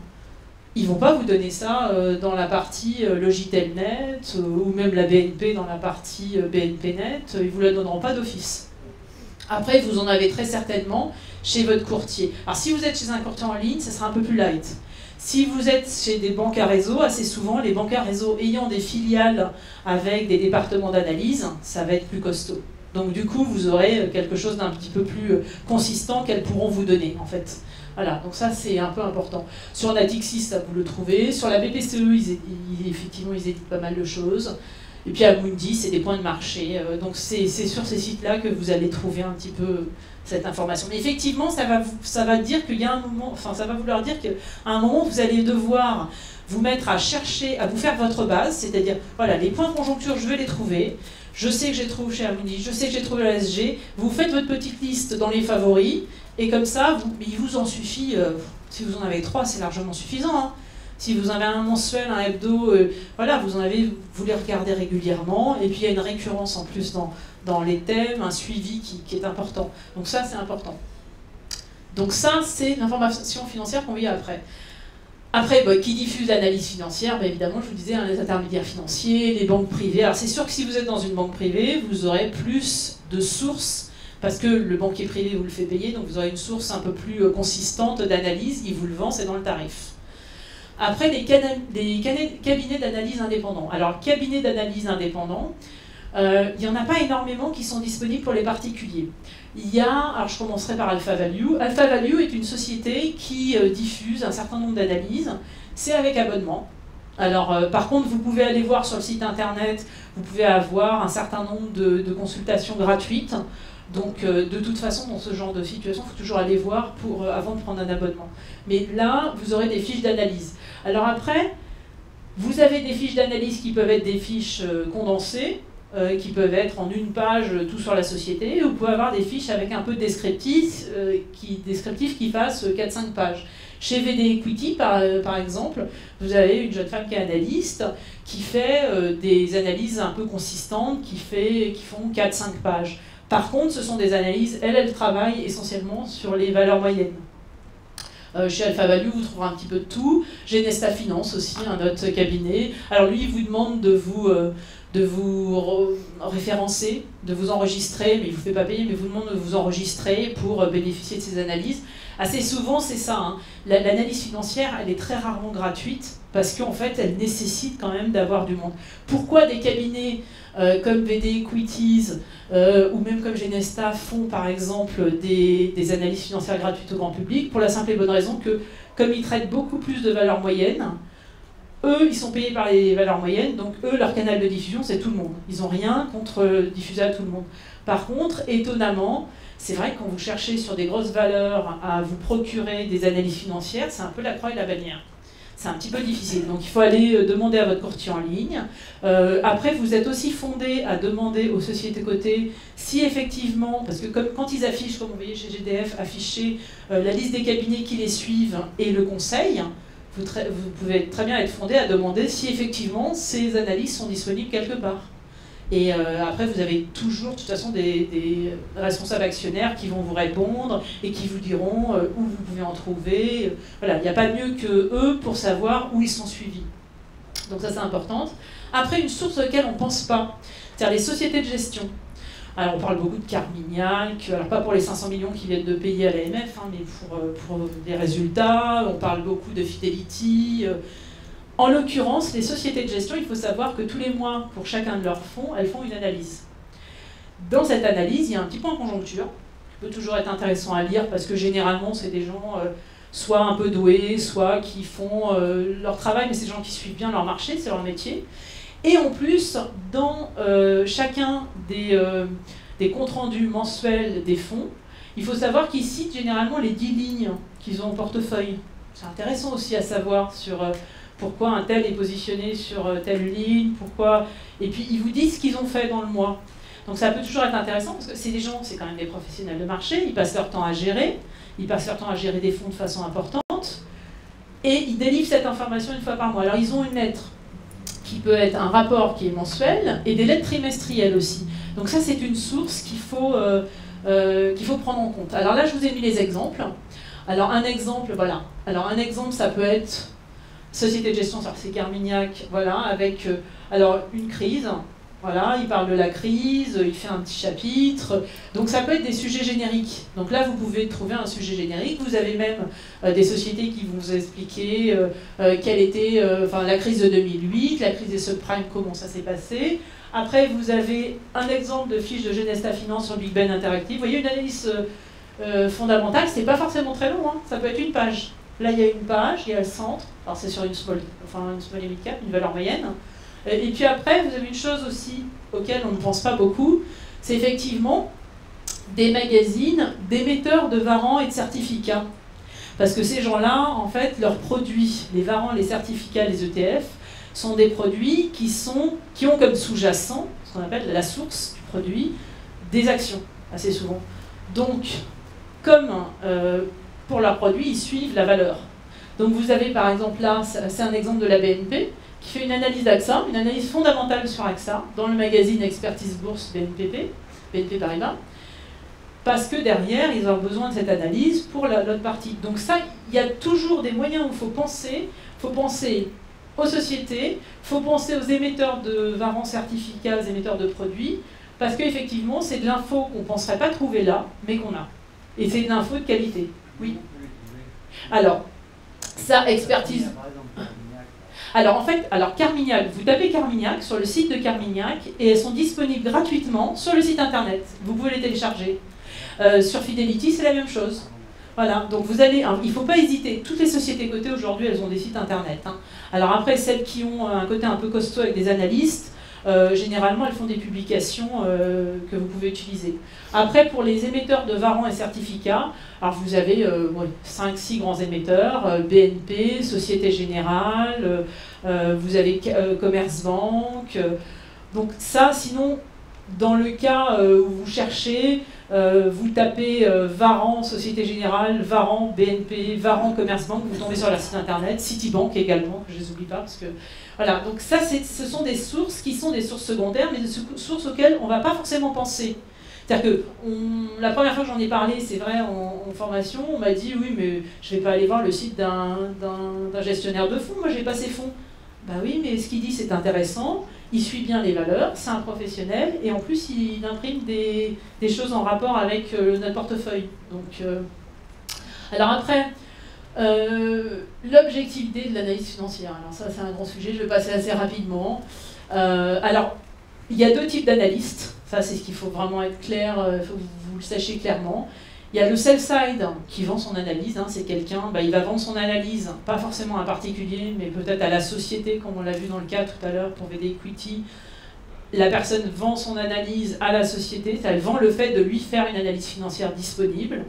ils ne vont pas vous donner ça dans la partie Logitel.net ou même la BNP dans la partie BNP.net, ils ne vous la donneront pas d'office. Après, vous en avez très certainement chez votre courtier. Alors si vous êtes chez un courtier en ligne, ça sera un peu plus light. Si vous êtes chez des banques à réseau, assez souvent, les banques à réseau ayant des filiales avec des départements d'analyse, ça va être plus costaud. Donc du coup, vous aurez quelque chose d'un petit peu plus consistant qu'elles pourront vous donner, en fait. Voilà, donc ça c'est un peu important. Sur Natixis, ça vous le trouvez. Sur la BPCE, effectivement, ils éditent pas mal de choses. Et puis à Amundi, c'est des points de marché. Donc c'est sur ces sites-là que vous allez trouver un petit peu cette information. Mais effectivement, ça va dire qu'il y a un moment, enfin ça va vouloir dire qu'à un moment, vous allez devoir vous mettre à chercher, à vous faire votre base, c'est-à-dire, voilà, les points de conjoncture, je vais les trouver. Je sais que j'ai trouvé chez Amundi, je sais que j'ai trouvé la SG. Vous faites votre petite liste dans les favoris, et comme ça, il vous en suffit, si vous en avez 3, c'est largement suffisant. Hein. Si vous avez un mensuel, un hebdo, voilà, vous les regardez régulièrement, et puis il y a une récurrence en plus dans les thèmes, un suivi qui est important. Donc ça, c'est important. Donc ça, c'est l'information financière qu'on vit après. Après, qui diffuse l'analyse financière, évidemment, je vous disais, les intermédiaires financiers, les banques privées. Alors c'est sûr que si vous êtes dans une banque privée, vous aurez plus de sources, parce que le banquier privé vous le fait payer, donc vous aurez une source un peu plus consistante d'analyse, il vous le vend, c'est dans le tarif. Après, les cabinets d'analyse indépendants. Alors, cabinets d'analyse indépendants, il n'y en a pas énormément qui sont disponibles pour les particuliers. Il y a, alors je commencerai par Alpha Value. Alpha Value est une société qui diffuse un certain nombre d'analyses. C'est avec abonnement. Alors, par contre, vous pouvez aller voir sur le site internet, vous pouvez avoir un certain nombre de consultations gratuites. Donc, de toute façon, dans ce genre de situation, il faut toujours aller voir avant de prendre un abonnement. Mais là, vous aurez des fiches d'analyse. Alors après, vous avez des fiches d'analyse qui peuvent être des fiches condensées, qui peuvent être en une page, tout sur la société, ou vous pouvez avoir des fiches avec un peu de descriptif, qui fassent 4-5 pages. Chez VD Equity, par exemple, vous avez une jeune femme qui est analyste, qui fait des analyses un peu consistantes, qui font 4-5 pages. Par contre, ce sont des analyses, elle travaille essentiellement sur les valeurs moyennes. Chez Alpha Value, vous trouverez un petit peu de tout. Genesta Finance aussi, un autre cabinet. Alors lui, il vous demande de vous référencer, de vous enregistrer, mais il ne vous fait pas payer, mais il vous demande de vous enregistrer pour bénéficier de ces analyses. Assez souvent, c'est ça. Hein. L'analyse financière, elle est très rarement gratuite parce qu'en fait, elle nécessite quand même d'avoir du monde. Pourquoi des cabinets comme VD Equities ou même comme Genesta font par exemple des analyses financières gratuites au grand public? Pour la simple et bonne raison que, comme ils traitent beaucoup plus de valeurs moyennes, eux, ils sont payés par les valeurs moyennes, donc eux, leur canal de diffusion, c'est tout le monde. Ils n'ont rien contre diffuser à tout le monde. Par contre, étonnamment, c'est vrai que quand vous cherchez sur des grosses valeurs à vous procurer des analyses financières, c'est un peu la croix et la bannière. C'est un petit peu difficile, donc il faut aller demander à votre courtier en ligne. Après, vous êtes aussi fondé à demander aux sociétés cotées si effectivement, parce que quand ils affichent, comme vous voyez chez GDF, afficher la liste des cabinets qui les suivent et le conseil, vous pouvez très bien être fondé à demander si effectivement ces analyses sont disponibles quelque part. Et après, vous avez toujours, de toute façon, des responsables actionnaires qui vont vous répondre et qui vous diront où vous pouvez en trouver. Voilà, il n'y a pas mieux que eux pour savoir où ils sont suivis. Donc ça, c'est important. Après, une source auquel on ne pense pas, c'est-à-dire les sociétés de gestion. Alors, on parle beaucoup de Carmignac, alors pas pour les 500 millions qu'ils viennent de payer à l'AMF, hein, mais pour les résultats. On parle beaucoup de Fidelity. En l'occurrence, les sociétés de gestion, il faut savoir que tous les mois, pour chacun de leurs fonds, elles font une analyse. Dans cette analyse, il y a un petit point de conjoncture, qui peut toujours être intéressant à lire, parce que généralement, c'est des gens soit un peu doués, soit qui font leur travail, mais c'est des gens qui suivent bien leur marché, c'est leur métier. Et en plus, dans chacun des comptes rendus mensuels des fonds, il faut savoir qu'ils citent généralement les 10 lignes qu'ils ont au portefeuille. C'est intéressant aussi à savoir sur pourquoi un tel est positionné sur telle ligne, pourquoi... Et puis ils vous disent ce qu'ils ont fait dans le mois. Donc ça peut toujours être intéressant, parce que c'est des gens, c'est quand même des professionnels de marché, ils passent leur temps à gérer, des fonds de façon importante, et ils délivrent cette information une fois par mois. Alors ils ont une lettre qui peut être un rapport qui est mensuel, et des lettres trimestrielles aussi. Donc ça, c'est une source qu'il faut prendre en compte. Alors là, je vous ai mis les exemples. Alors un exemple, voilà. Alors un exemple, ça peut être société de gestion, c'est Carmignac, voilà, avec alors une crise. Voilà, il parle de la crise, il fait un petit chapitre. Donc ça peut être des sujets génériques. Donc là, vous pouvez trouver un sujet générique. Vous avez même des sociétés qui vont vous expliquer quelle était la crise de 2008, la crise des subprimes, comment ça s'est passé. Après, vous avez un exemple de fiche de Genesta Finance sur Big Ben Interactive. Vous voyez, une analyse fondamentale, c'est pas forcément très long, hein. Ça peut être une page. Là, il y a une page, il y a le centre. Alors c'est sur une small et mid cap, une valeur moyenne. Et puis après, vous avez une chose aussi auquel on ne pense pas beaucoup, c'est effectivement des magazines d'émetteurs de varants et de certificats. Parce que ces gens-là, en fait, leurs produits, les varants, les certificats, les ETF, sont des produits qui ont comme sous-jacent, ce qu'on appelle la source du produit, des actions, assez souvent. Donc, comme pour leurs produits, ils suivent la valeur. Donc vous avez par exemple là, c'est un exemple de la BNP, qui fait une analyse d'AXA, une analyse fondamentale sur AXA, dans le magazine Expertise Bourse BNP Paribas, parce que derrière, ils ont besoin de cette analyse pour l'autre partie. Donc ça, il y a toujours des moyens où il faut penser aux sociétés, il faut penser aux émetteurs de varants certificats, aux émetteurs de produits, parce qu'effectivement, c'est de l'info qu'on ne penserait pas trouver là, mais qu'on a. Et c'est une info de qualité. Oui. Alors, ça, expertise. Alors en fait, Carmignac, vous tapez Carmignac sur le site de Carmignac et elles sont disponibles gratuitement sur le site internet. Vous pouvez les télécharger. Sur Fidelity, c'est la même chose. Voilà, donc vous allez, il ne faut pas hésiter. Toutes les sociétés cotées aujourd'hui, elles ont des sites internet. Hein. Alors après, celles qui ont un côté un peu costaud avec des analystes, généralement, elles font des publications que vous pouvez utiliser. Après, pour les émetteurs de varants et certificats, alors vous avez 5-6 grands émetteurs, BNP, Société Générale, vous avez Commerzbank. Donc ça, sinon, dans le cas où vous cherchez, vous tapez Varan, Société Générale, Varan, BNP, Varan, Commerzbank, vous tombez sur leur site internet, Citibank également, que je ne les oublie pas, parce que... Voilà, donc ça, ce sont des sources qui sont des sources secondaires, mais des sources auxquelles on ne va pas forcément penser. C'est-à-dire que la première fois que j'en ai parlé, c'est vrai, en formation, on m'a dit, oui, mais je ne vais pas aller voir le site d'un gestionnaire de fonds, moi j'ai pas ces fonds. Ben oui, mais ce qu'il dit, c'est intéressant, il suit bien les valeurs, c'est un professionnel, et en plus, il imprime des choses en rapport avec notre portefeuille. Donc, alors après... l'objectivité de l'analyse financière, alors ça c'est un grand sujet, je vais passer assez rapidement. Alors, il y a deux types d'analystes, ça c'est ce qu'il faut vraiment être clair, il faut que vous le sachiez clairement. Il y a le sell-side qui vend son analyse, hein, c'est quelqu'un, il va vendre son analyse, pas forcément à un particulier, mais peut-être à la société, comme on l'a vu dans le cas tout à l'heure pour VD Equity. La personne vend son analyse à la société, elle vend le fait de lui faire une analyse financière disponible.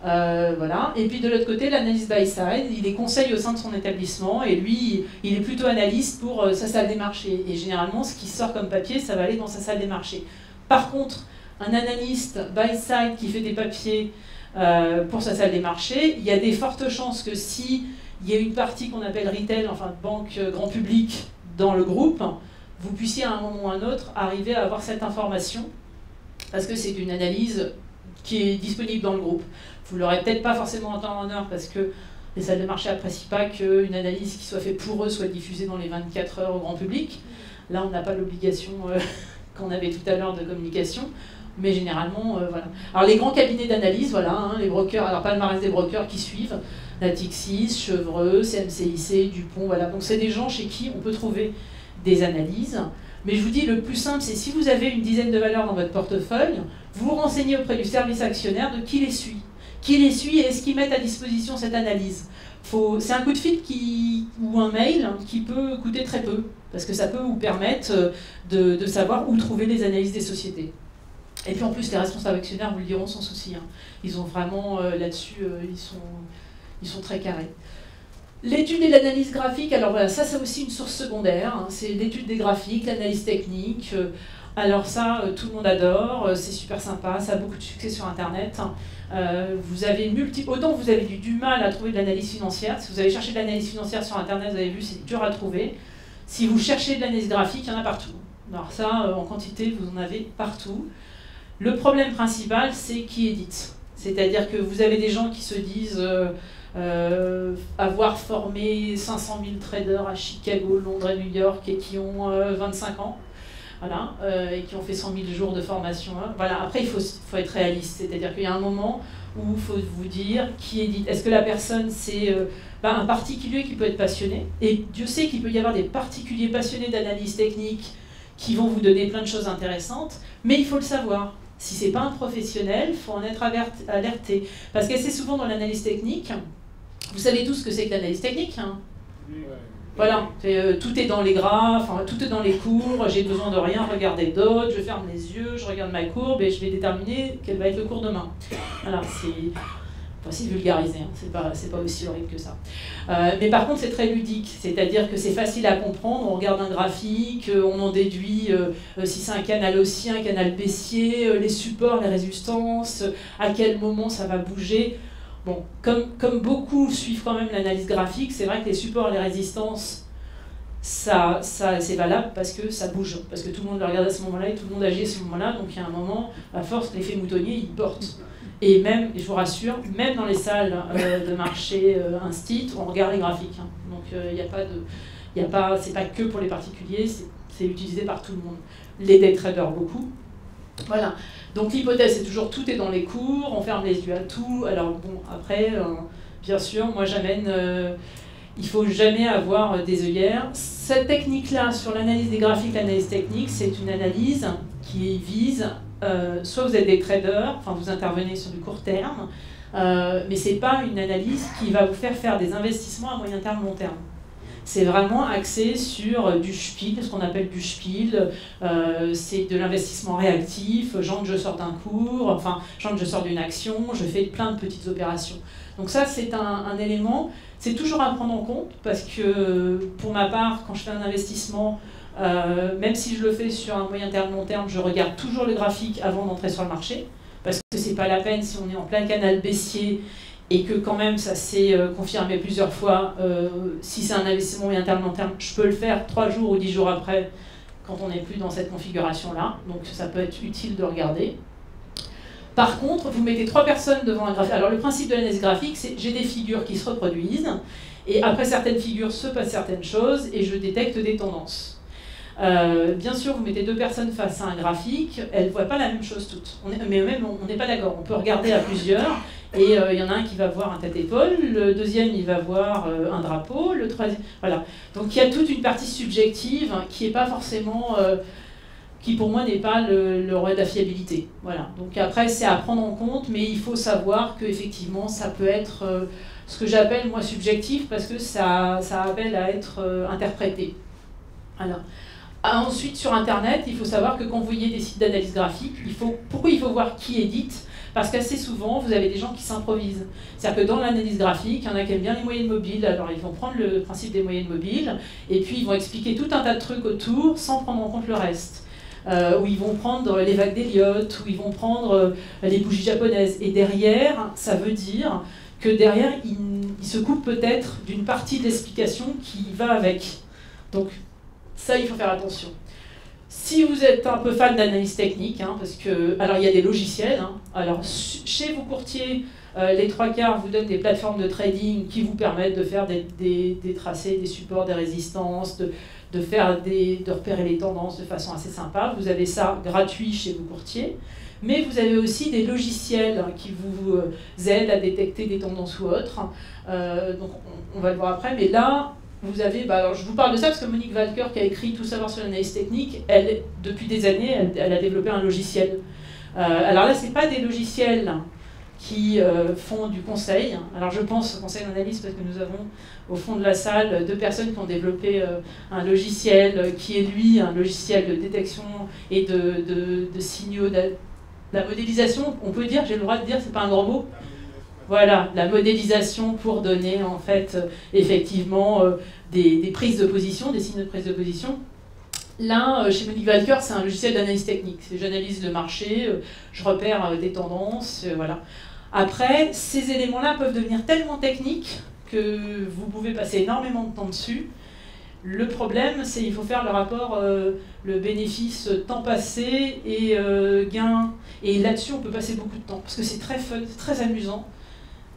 Voilà. Et puis de l'autre côté, l'analyse buy-side, il est conseil au sein de son établissement et lui, il est plutôt analyste pour sa salle des marchés. Et généralement, ce qui sort comme papier, ça va aller dans sa salle des marchés. Par contre, un analyste buy-side qui fait des papiers pour sa salle des marchés, il y a des fortes chances que si il y a une partie qu'on appelle retail, enfin banque grand public dans le groupe, vous puissiez à un moment ou à un autre arriver à avoir cette information parce que c'est une analyse qui est disponible dans le groupe. Vous ne l'aurez peut-être pas forcément en temps en heure parce que les salles de marché n'apprécient pas qu'une analyse qui soit faite pour eux soit diffusée dans les 24 heures au grand public. Là, on n'a pas l'obligation qu'on avait tout à l'heure de communication, mais généralement, voilà. Alors les grands cabinets d'analyse, voilà, hein, les brokers, alors palmarès des brokers qui suivent, Natixis, Chevreux, CMCIC, Dupont, voilà. Donc c'est des gens chez qui on peut trouver des analyses. Mais je vous dis, le plus simple, c'est si vous avez une dizaine de valeurs dans votre portefeuille, vous vous renseignez auprès du service actionnaire de qui les suit. Qui les suit et est-ce qu'ils mettent à disposition cette analyse. C'est un coup de fil ou un mail qui peut coûter très peu, parce que ça peut vous permettre de savoir où trouver les analyses des sociétés. Et puis en plus, les responsables actionnaires vous le diront sans souci. Hein. Ils ont vraiment, là-dessus, ils sont très carrés. L'étude et l'analyse graphique, alors voilà, ça c'est aussi une source secondaire, hein, c'est l'étude des graphiques, l'analyse technique, alors ça tout le monde adore, c'est super sympa, ça a beaucoup de succès sur internet, vous avez autant vous avez du mal à trouver de l'analyse financière, si vous avez cherché de l'analyse financière sur internet, vous avez vu c'est dur à trouver, si vous cherchez de l'analyse graphique, il y en a partout, alors ça en quantité vous en avez partout. Le problème principal c'est qui édite, c'est-à-dire que vous avez des gens qui se disent... avoir formé 500 000 traders à Chicago, Londres et New York et qui ont 25 ans, voilà, et qui ont fait 100 000 jours de formation. Hein. Voilà. Après, il faut être réaliste, c'est-à-dire qu'il y a un moment où il faut vous dire qui édite. Est-ce que la personne, c'est un particulier qui peut être passionné, et Dieu sait qu'il peut y avoir des particuliers passionnés d'analyse technique qui vont vous donner plein de choses intéressantes, mais il faut le savoir. Si ce n'est pas un professionnel, il faut en être alerté. Parce qu'assez souvent dans l'analyse technique, vous savez tous ce que c'est que l'analyse technique, hein. Voilà, tout est dans les graphes, tout est dans les cours, j'ai besoin de rien regarder d'autre, je ferme les yeux, je regarde ma courbe et je vais déterminer quel va être le cours demain. Voilà, Enfin, c'est vulgarisé, hein, c'est pas aussi horrible que ça. Mais par contre, c'est très ludique, c'est-à-dire que c'est facile à comprendre, on regarde un graphique, on en déduit si c'est un canal haussier, un canal baissier, les supports, les résistances, à quel moment ça va bouger. Bon, comme beaucoup suivent quand même l'analyse graphique, c'est vrai que les supports et les résistances, ça c'est valable parce que ça bouge, parce que tout le monde le regarde à ce moment-là et tout le monde agit à ce moment-là, donc il y a un moment, à force, l'effet moutonnier, il porte. Et même, je vous rassure, même dans les salles de marché instit, on regarde les graphiques. Hein. Donc c'est pas que pour les particuliers, c'est utilisé par tout le monde. Les day traders beaucoup. Voilà. Donc l'hypothèse, c'est toujours tout est dans les cours, on ferme les yeux à tout. Alors bon, après, bien sûr, moi j'amène, il faut jamais avoir des œillères. Cette technique-là, sur l'analyse des graphiques, l'analyse technique, c'est une analyse qui vise, soit vous êtes des traders, enfin vous intervenez sur du court terme, mais c'est pas une analyse qui va vous faire des investissements à moyen terme, long terme. C'est vraiment axé sur du spiel, ce qu'on appelle du spiel, c'est de l'investissement réactif, genre je sors d'un cours, enfin genre je sors d'une action, je fais plein de petites opérations. Donc ça c'est un élément, c'est toujours à prendre en compte, parce que pour ma part, quand je fais un investissement, même si je le fais sur un moyen terme, long terme, je regarde toujours le graphique avant d'entrer sur le marché, parce que c'est pas la peine si on est en plein canal baissier, et que quand même ça s'est confirmé plusieurs fois, si c'est un investissement moyen terme, long terme, je peux le faire 3 jours ou 10 jours après, quand on n'est plus dans cette configuration-là, donc ça peut être utile de regarder. Par contre, vous mettez 3 personnes devant un graphique. Alors le principe de l'analyse graphique, c'est j'ai des figures qui se reproduisent, et après certaines figures se passent certaines choses, et je détecte des tendances. Bien sûr, vous mettez 2 personnes face à un graphique, elles ne voient pas la même chose toutes. Mais même, on n'est pas d'accord. On peut regarder à plusieurs, et il y en a un qui va voir un tête-épaule, le deuxième, il va voir un drapeau, le troisième... Voilà. Donc il y a toute une partie subjective qui n'est pas forcément... qui pour moi n'est pas le roi de la fiabilité. Voilà. Donc après, c'est à prendre en compte, mais il faut savoir qu'effectivement, ça peut être ce que j'appelle, moi, subjectif, parce que ça appelle à être interprété. Alors, ensuite, sur Internet, il faut savoir que quand vous voyez des sites d'analyse graphique, pourquoi il faut voir qui édite? Parce qu'assez souvent, vous avez des gens qui s'improvisent. C'est-à-dire que dans l'analyse graphique, il y en a qui aiment bien les moyennes mobiles, alors ils vont prendre le principe des moyennes mobiles, et puis ils vont expliquer tout un tas de trucs autour sans prendre en compte le reste. Où ils vont prendre les vagues d'Elliott, où ils vont prendre les bougies japonaises. Et derrière, ça veut dire que derrière, ils se coupent peut-être d'une partie de l'explication qui va avec. Donc, ça, il faut faire attention. Si vous êtes un peu fan d'analyse technique, hein, parce que, alors il y a des logiciels, hein, alors chez vos courtiers, les 3/4 vous donnent des plateformes de trading qui vous permettent de faire des tracés, des supports, des résistances, de repérer les tendances de façon assez sympa. Vous avez ça gratuit chez vos courtiers, mais vous avez aussi des logiciels qui vous aident à détecter des tendances ou autres. Donc on va le voir après, mais là, vous avez, alors je vous parle de ça parce que Monique Walker, qui a écrit Tout savoir sur l'analyse technique, elle, depuis des années, elle a développé un logiciel. Alors là, ce n'est pas des logiciels qui font du conseil. Alors je pense au conseil d'analyse parce que nous avons au fond de la salle 2 personnes qui ont développé un logiciel qui est lui un logiciel de détection et de signaux, la modélisation, on peut dire, j'ai le droit de dire, c'est pas un grand mot. Voilà, la modélisation pour donner en fait effectivement des prises de position, des signaux de prise de position. Là, chez Monique Walker, c'est un logiciel d'analyse technique. J'analyse le marché, je repère des tendances, voilà. Après, ces éléments-là peuvent devenir tellement techniques que vous pouvez passer énormément de temps dessus. Le problème, c'est qu'il faut faire le rapport, le bénéfice temps passé et gain. Et là-dessus, on peut passer beaucoup de temps, parce que c'est très fun, c'est très amusant.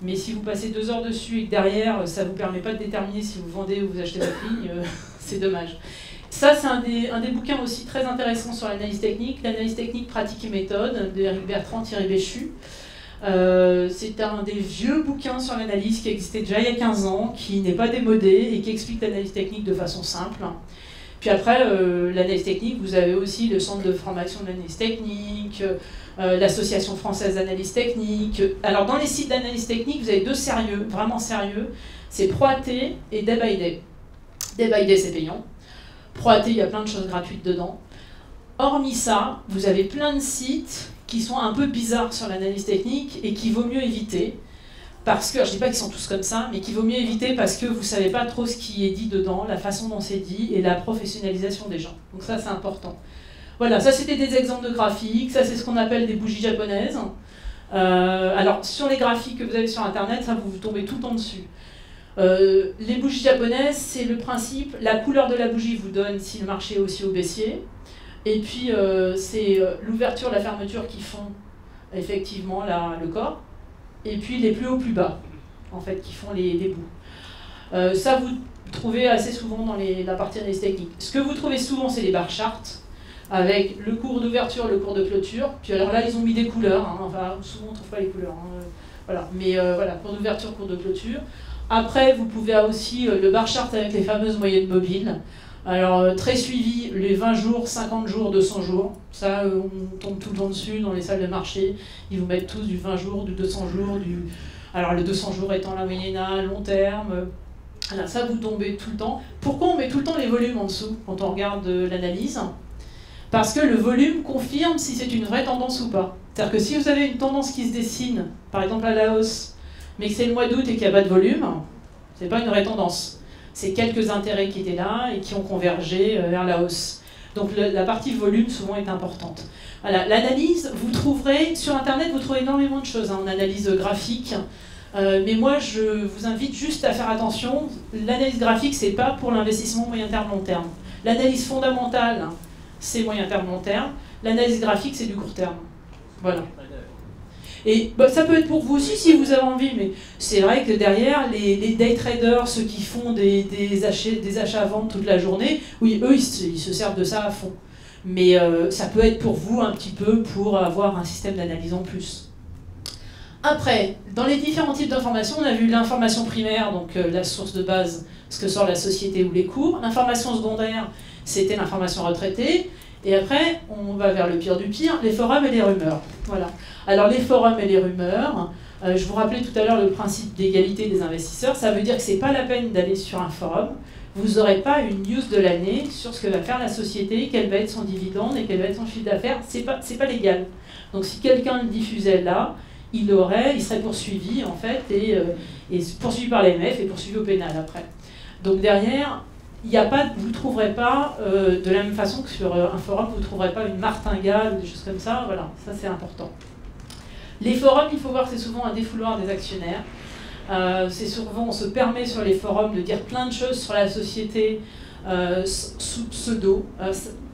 Mais si vous passez 2 heures dessus et que derrière, ça ne vous permet pas de déterminer si vous vendez ou vous achetez votre ligne, c'est dommage. Ça, c'est un des bouquins aussi très intéressants sur l'analyse technique pratique et méthode, de Eric Bertrand-Thierry Béchu. C'est un des vieux bouquins sur l'analyse qui existait déjà il y a 15 ans, qui n'est pas démodé et qui explique l'analyse technique de façon simple. Puis après, l'analyse technique, vous avez aussi le Centre de formation de l'analyse technique, l'Association française d'analyse technique. Alors dans les sites d'analyse technique, vous avez 2 sérieux, vraiment sérieux, c'est ProAT et Day by Day. Day by Day, c'est payant. ProAT, il y a plein de choses gratuites dedans. Hormis ça, vous avez plein de sites qui sont un peu bizarres sur l'analyse technique et qu'il vaut mieux éviter. parce que, je ne dis pas qu'ils sont tous comme ça, mais qu'il vaut mieux éviter parce que vous ne savez pas trop ce qui est dit dedans, la façon dont c'est dit et la professionnalisation des gens. Donc ça, c'est important. Voilà, ça c'était des exemples de graphiques, ça c'est ce qu'on appelle des bougies japonaises. Alors, sur les graphiques que vous avez sur Internet, ça vous tombez tout en dessus. Les bougies japonaises, c'est le principe, la couleur de la bougie vous donne si le marché est haussier ou baissier. Et puis, c'est l'ouverture, la fermeture qui font effectivement le corps. Et puis les plus hauts, plus bas, en fait, qui font les bouts. Ça, vous trouvez assez souvent dans la partie analyse technique. Ce que vous trouvez souvent, c'est les bar charts, avec le cours d'ouverture, le cours de clôture. Puis alors là, ils ont mis des couleurs. Hein. Enfin, souvent, on ne trouve pas les couleurs. Hein. Voilà. Mais voilà, cours d'ouverture, cours de clôture. Après, vous pouvez aussi le bar chart avec les fameuses moyennes mobiles. Alors, très suivi, les 20 jours, 50 jours, 200 jours. Ça, on tombe tout le temps dessus dans les salles de marché. Ils vous mettent tous du 20 jours, du 200 jours, Alors, le 200 jours étant la moyenne à long terme. Alors, ça, vous tombez tout le temps. Pourquoi on met tout le temps les volumes en dessous quand on regarde l'analyse? Parce que le volume confirme si c'est une vraie tendance ou pas. C'est-à-dire que si vous avez une tendance qui se dessine, par exemple à la hausse, mais que c'est le mois d'août et qu'il n'y a pas de volume, c'est pas une vraie tendance. C'est quelques intérêts qui étaient là et qui ont convergé vers la hausse. Donc la partie volume souvent est importante. Voilà, l'analyse, vous trouverez, sur Internet, vous trouvez énormément de choses en analyse graphique. Mais moi, je vous invite juste à faire attention. L'analyse graphique, c'est pas pour l'investissement moyen terme, long terme. L'analyse fondamentale, c'est moyen terme, long terme. L'analyse graphique, c'est du court terme. Voilà. Et bah, ça peut être pour vous aussi si vous avez envie, mais c'est vrai que derrière, les day traders, ceux qui font des achats-ventes toute la journée, oui, eux, ils se servent de ça à fond. Mais ça peut être pour vous un petit peu pour avoir un système d'analyse en plus. Après, dans les différents types d'informations, on a vu l'information primaire, donc la source de base, ce que sort la société ou les cours. L'information secondaire, c'était l'information retraitée. Et après, on va vers le pire du pire, les forums et les rumeurs. Voilà. Alors les forums et les rumeurs, je vous rappelais tout à l'heure le principe d'égalité des investisseurs, ça veut dire que ce n'est pas la peine d'aller sur un forum, vous n'aurez pas une news de l'année sur ce que va faire la société, quel va être son dividende et quel va être son chiffre d'affaires, c'est pas légal. Donc si quelqu'un le diffusait là, il serait poursuivi en fait, et poursuivi par l'AMF et poursuivi au pénal après. Donc derrière, vous ne trouverez pas, de la même façon que sur un forum, vous ne trouverez pas une martingale ou des choses comme ça. Voilà, ça c'est important. Les forums, il faut voir que c'est souvent un défouloir des actionnaires. C'est souvent, on se permet sur les forums de dire plein de choses sur la société sous pseudo.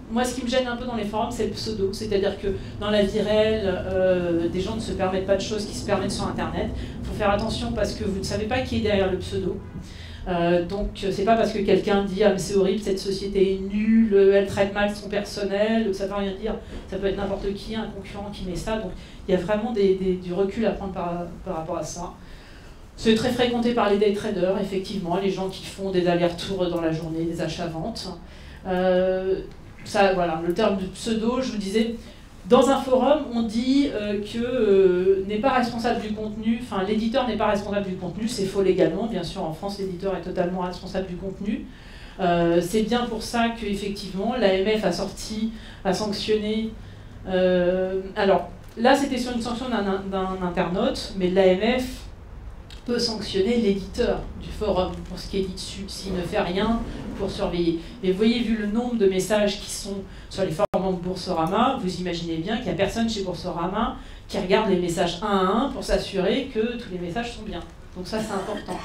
Moi, ce qui me gêne un peu dans les forums, c'est le pseudo. C'est-à-dire que dans la vie réelle, des gens ne se permettent pas de choses qui se permettent sur Internet. Il faut faire attention parce que vous ne savez pas qui est derrière le pseudo. Donc c'est pas parce que quelqu'un dit « Ah mais c'est horrible, cette société est nulle, elle traite mal son personnel », ça veut rien dire. Ça peut être n'importe qui, un concurrent qui met ça. Donc il y a vraiment du recul à prendre par rapport à ça. C'est très fréquenté par les day traders, effectivement, les gens qui font des allers-retours dans la journée, des achats-ventes. Ça, voilà, le terme de pseudo, je vous disais, dans un forum, on dit que n'est pas responsable du contenu, enfin l'éditeur n'est pas responsable du contenu, c'est faux légalement, bien sûr en France l'éditeur est totalement responsable du contenu. C'est bien pour ça qu'effectivement l'AMF a sanctionné, alors là c'était sur une sanction d'un internaute, mais l'AMF peut sanctionner l'éditeur du forum pour ce qui est dit dessus, s'il ne fait rien pour surveiller. Mais vous voyez, vu le nombre de messages qui sont sur les forums de Boursorama, vous imaginez bien qu'il n'y a personne chez Boursorama qui regarde les messages un à un pour s'assurer que tous les messages sont bien. Donc ça, c'est important.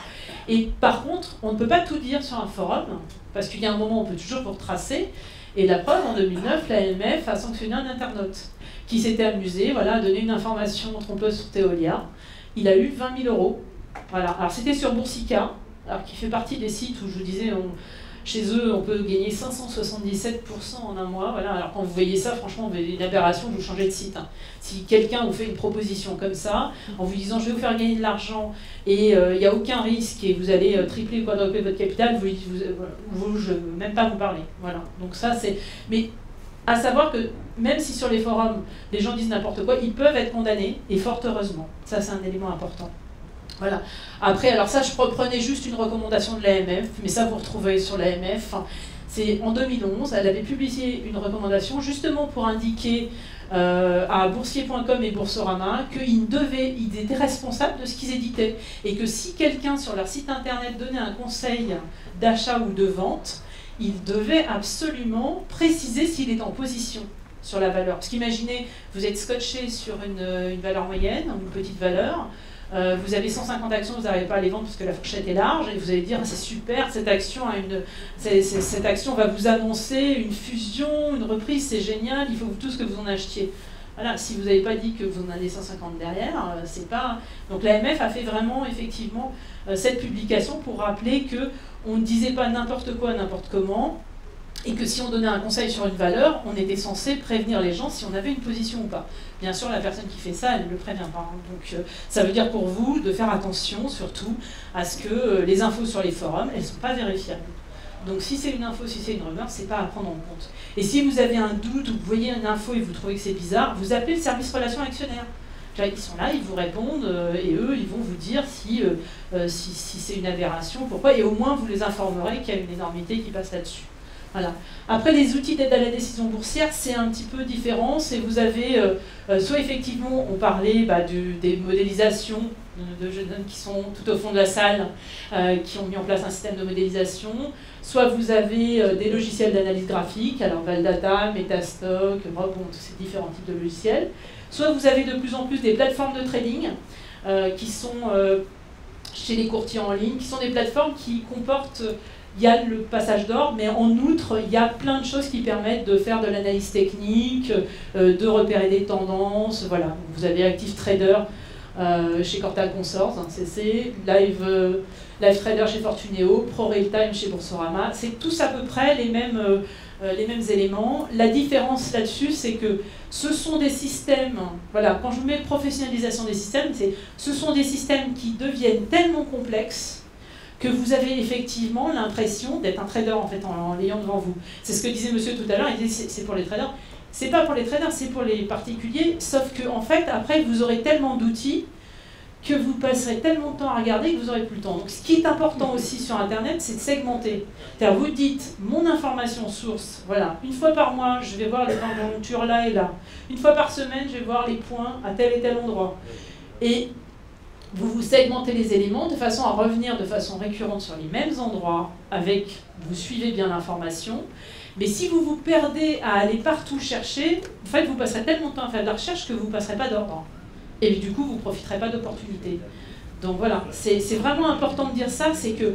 Et par contre, on ne peut pas tout dire sur un forum, parce qu'il y a un moment où on peut toujours vous retracer. Et la preuve, en 2009, l'AMF a sanctionné un internaute qui s'était amusé, voilà, à donner une information trompeuse sur Veolia. Il a eu 20 000 €. Voilà. Alors c'était sur Boursica, alors qui fait partie des sites où je vous disais, chez eux, on peut gagner 577% en un mois. Voilà. Alors quand vous voyez ça, franchement, vous avez une aberration, vous changez de site. Hein. Si quelqu'un vous fait une proposition comme ça, en vous disant je vais vous faire gagner de l'argent et il n'y a aucun risque et vous allez tripler ou quadrupler votre capital, je ne veux même pas vous parler. Voilà. Donc ça c'est. Mais à savoir que même si sur les forums, les gens disent n'importe quoi, ils peuvent être condamnés, et fort heureusement. Ça c'est un élément important. Voilà. Après, alors ça, je reprenais juste une recommandation de l'AMF, mais ça, vous retrouvez sur l'AMF. C'est en 2011, elle avait publié une recommandation justement pour indiquer à boursier.com et Boursorama qu'ils étaient responsables de ce qu'ils éditaient. Et que si quelqu'un sur leur site internet donnait un conseil d'achat ou de vente, il devait absolument préciser s'il est en position sur la valeur. Parce qu'imaginez, vous êtes scotché sur une valeur moyenne, une petite valeur, vous avez 150 actions, vous n'arrivez pas à les vendre parce que la fourchette est large, et vous allez dire, c'est super, cette action va vous annoncer une fusion, une reprise, c'est génial, il faut tous que vous en achetiez. Voilà, si vous n'avez pas dit que vous en avez 150 derrière, c'est pas... Donc l'AMF a fait vraiment, effectivement, cette publication pour rappeler qu'on ne disait pas n'importe quoi, n'importe comment, et que si on donnait un conseil sur une valeur, on était censé prévenir les gens si on avait une position ou pas. Bien sûr, la personne qui fait ça, elle ne le prévient pas. Donc ça veut dire pour vous de faire attention, surtout, à ce que les infos sur les forums, elles ne sont pas vérifiables. Donc si c'est une info, si c'est une rumeur, c'est pas à prendre en compte. Et si vous avez un doute ou vous voyez une info et vous trouvez que c'est bizarre, vous appelez le service relations actionnaires. Ils sont là, ils vous répondent et eux, ils vont vous dire si c'est une aberration, pourquoi, et au moins vous les informerez qu'il y a une énormité qui passe là-dessus. Voilà. Après, les outils d'aide à la décision boursière, c'est un petit peu différent. Vous avez, soit effectivement, on parlait des modélisations de jeunes hommes qui sont tout au fond de la salle, qui ont mis en place un système de modélisation. Soit vous avez des logiciels d'analyse graphique, alors Valdata, Metastock, tous ces différents types de logiciels. Soit vous avez de plus en plus des plateformes de trading qui sont chez les courtiers en ligne, qui sont des plateformes qui comportent... Il y a le passage d'ordre, mais en outre, il y a plein de choses qui permettent de faire de l'analyse technique, de repérer des tendances. Voilà. Vous avez Active Trader chez Cortal Consors, CC, Live Trader chez Fortuneo, Pro Real Time chez Boursorama. C'est tous à peu près les mêmes éléments. La différence là-dessus, c'est que ce sont des systèmes, voilà, quand je mets professionnalisation des systèmes, ce sont des systèmes qui deviennent tellement complexes que vous avez effectivement l'impression d'être un trader en fait en l'ayant devant vous. C'est ce que disait monsieur tout à l'heure, il disait c'est pour les traders. C'est pas pour les traders, c'est pour les particuliers, sauf que en fait, après, vous aurez tellement d'outils que vous passerez tellement de temps à regarder que vous n'aurez plus le temps. Donc ce qui est important aussi sur Internet, c'est de segmenter. C'est-à-dire, vous dites, mon information source, voilà, une fois par mois, je vais voir les conjonctures là et là. Une fois par semaine, je vais voir les points à tel et tel endroit. Et vous segmentez les éléments de façon à revenir de façon récurrente sur les mêmes endroits, vous suivez bien l'information, mais si vous vous perdez à aller partout chercher, en fait, vous passerez tellement de temps à faire de la recherche que vous ne passerez pas d'ordre. Et du coup, vous ne profiterez pas d'opportunités. Donc voilà, c'est vraiment important de dire ça, c'est que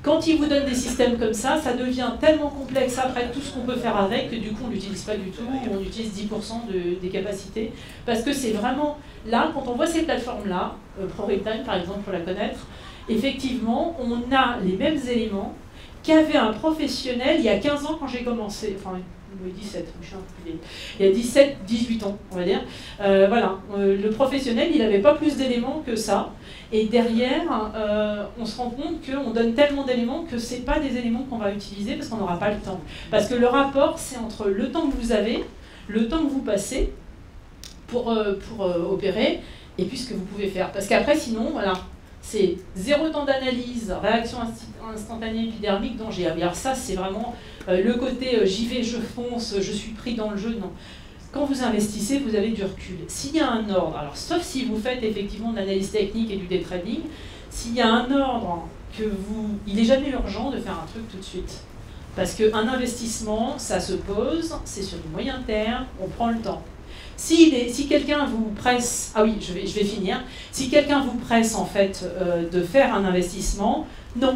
quand ils vous donnent des systèmes comme ça, ça devient tellement complexe après tout ce qu'on peut faire avec que du coup on ne l'utilise pas du tout, on utilise 10% des capacités. Parce que c'est vraiment là, quand on voit ces plateformes-là, ProRealTime par exemple pour la connaître, effectivement on a les mêmes éléments qu'avait un professionnel il y a 15 ans quand j'ai commencé, enfin oui, 17, je suis un peu plus vieille. Il y a 17, 18 ans, on va dire. Voilà, le professionnel, il n'avait pas plus d'éléments que ça. Et derrière, on se rend compte qu'on donne tellement d'éléments que ce n'est pas des éléments qu'on va utiliser parce qu'on n'aura pas le temps. Parce que le rapport, c'est entre le temps que vous avez, le temps que vous passez pour opérer, et puis ce que vous pouvez faire. Parce qu'après, sinon, voilà, c'est 0 temps d'analyse, réaction instantanée épidermique, danger. Alors ça, c'est vraiment le côté j'y vais, je fonce, je suis pris dans le jeu. Non. Quand vous investissez, vous avez du recul. S'il y a un ordre, alors sauf si vous faites effectivement de l'analyse technique et du day trading, s'il y a un ordre il n'est jamais urgent de faire un truc tout de suite. Parce qu'un investissement, ça se pose, c'est sur du moyen terme, on prend le temps. Si quelqu'un vous presse, ah oui, je vais finir, si quelqu'un vous presse en fait de faire un investissement, non.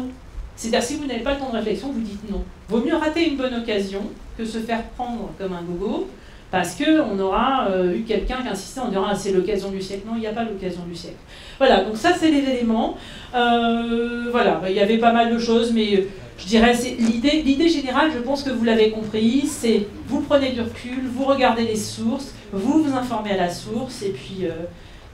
C'est-à-dire si vous n'avez pas le temps de réflexion, vous dites non. Vaut mieux rater une bonne occasion que se faire prendre comme un gogo, parce qu'on aura eu quelqu'un qui insistait en disant ah, c'est l'occasion du siècle. Non, il n'y a pas l'occasion du siècle. Voilà, donc ça c'est les éléments. Voilà, il y avait pas mal de choses, mais je dirais l'idée générale, je pense que vous l'avez compris, c'est vous prenez du recul, vous regardez les sources, vous vous informez à la source, et puis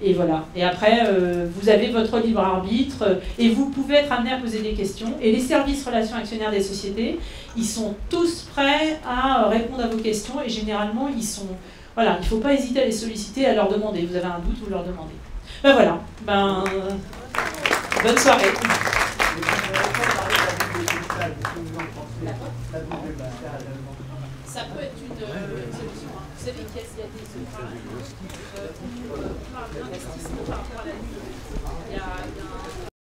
et voilà. Et après, vous avez votre libre arbitre et vous pouvez être amené à poser des questions. Et les services relations actionnaires des sociétés, ils sont tous prêts à répondre à vos questions et généralement, ils sont... Voilà, il ne faut pas hésiter à les solliciter, à leur demander. Vous avez un doute, vous leur demandez. Ben voilà. Bonne soirée. ça peut être une solution. Hein. Vous savez qu'il y a des ouvrages où on parle d'investissement par rapport à la nuit. Il y a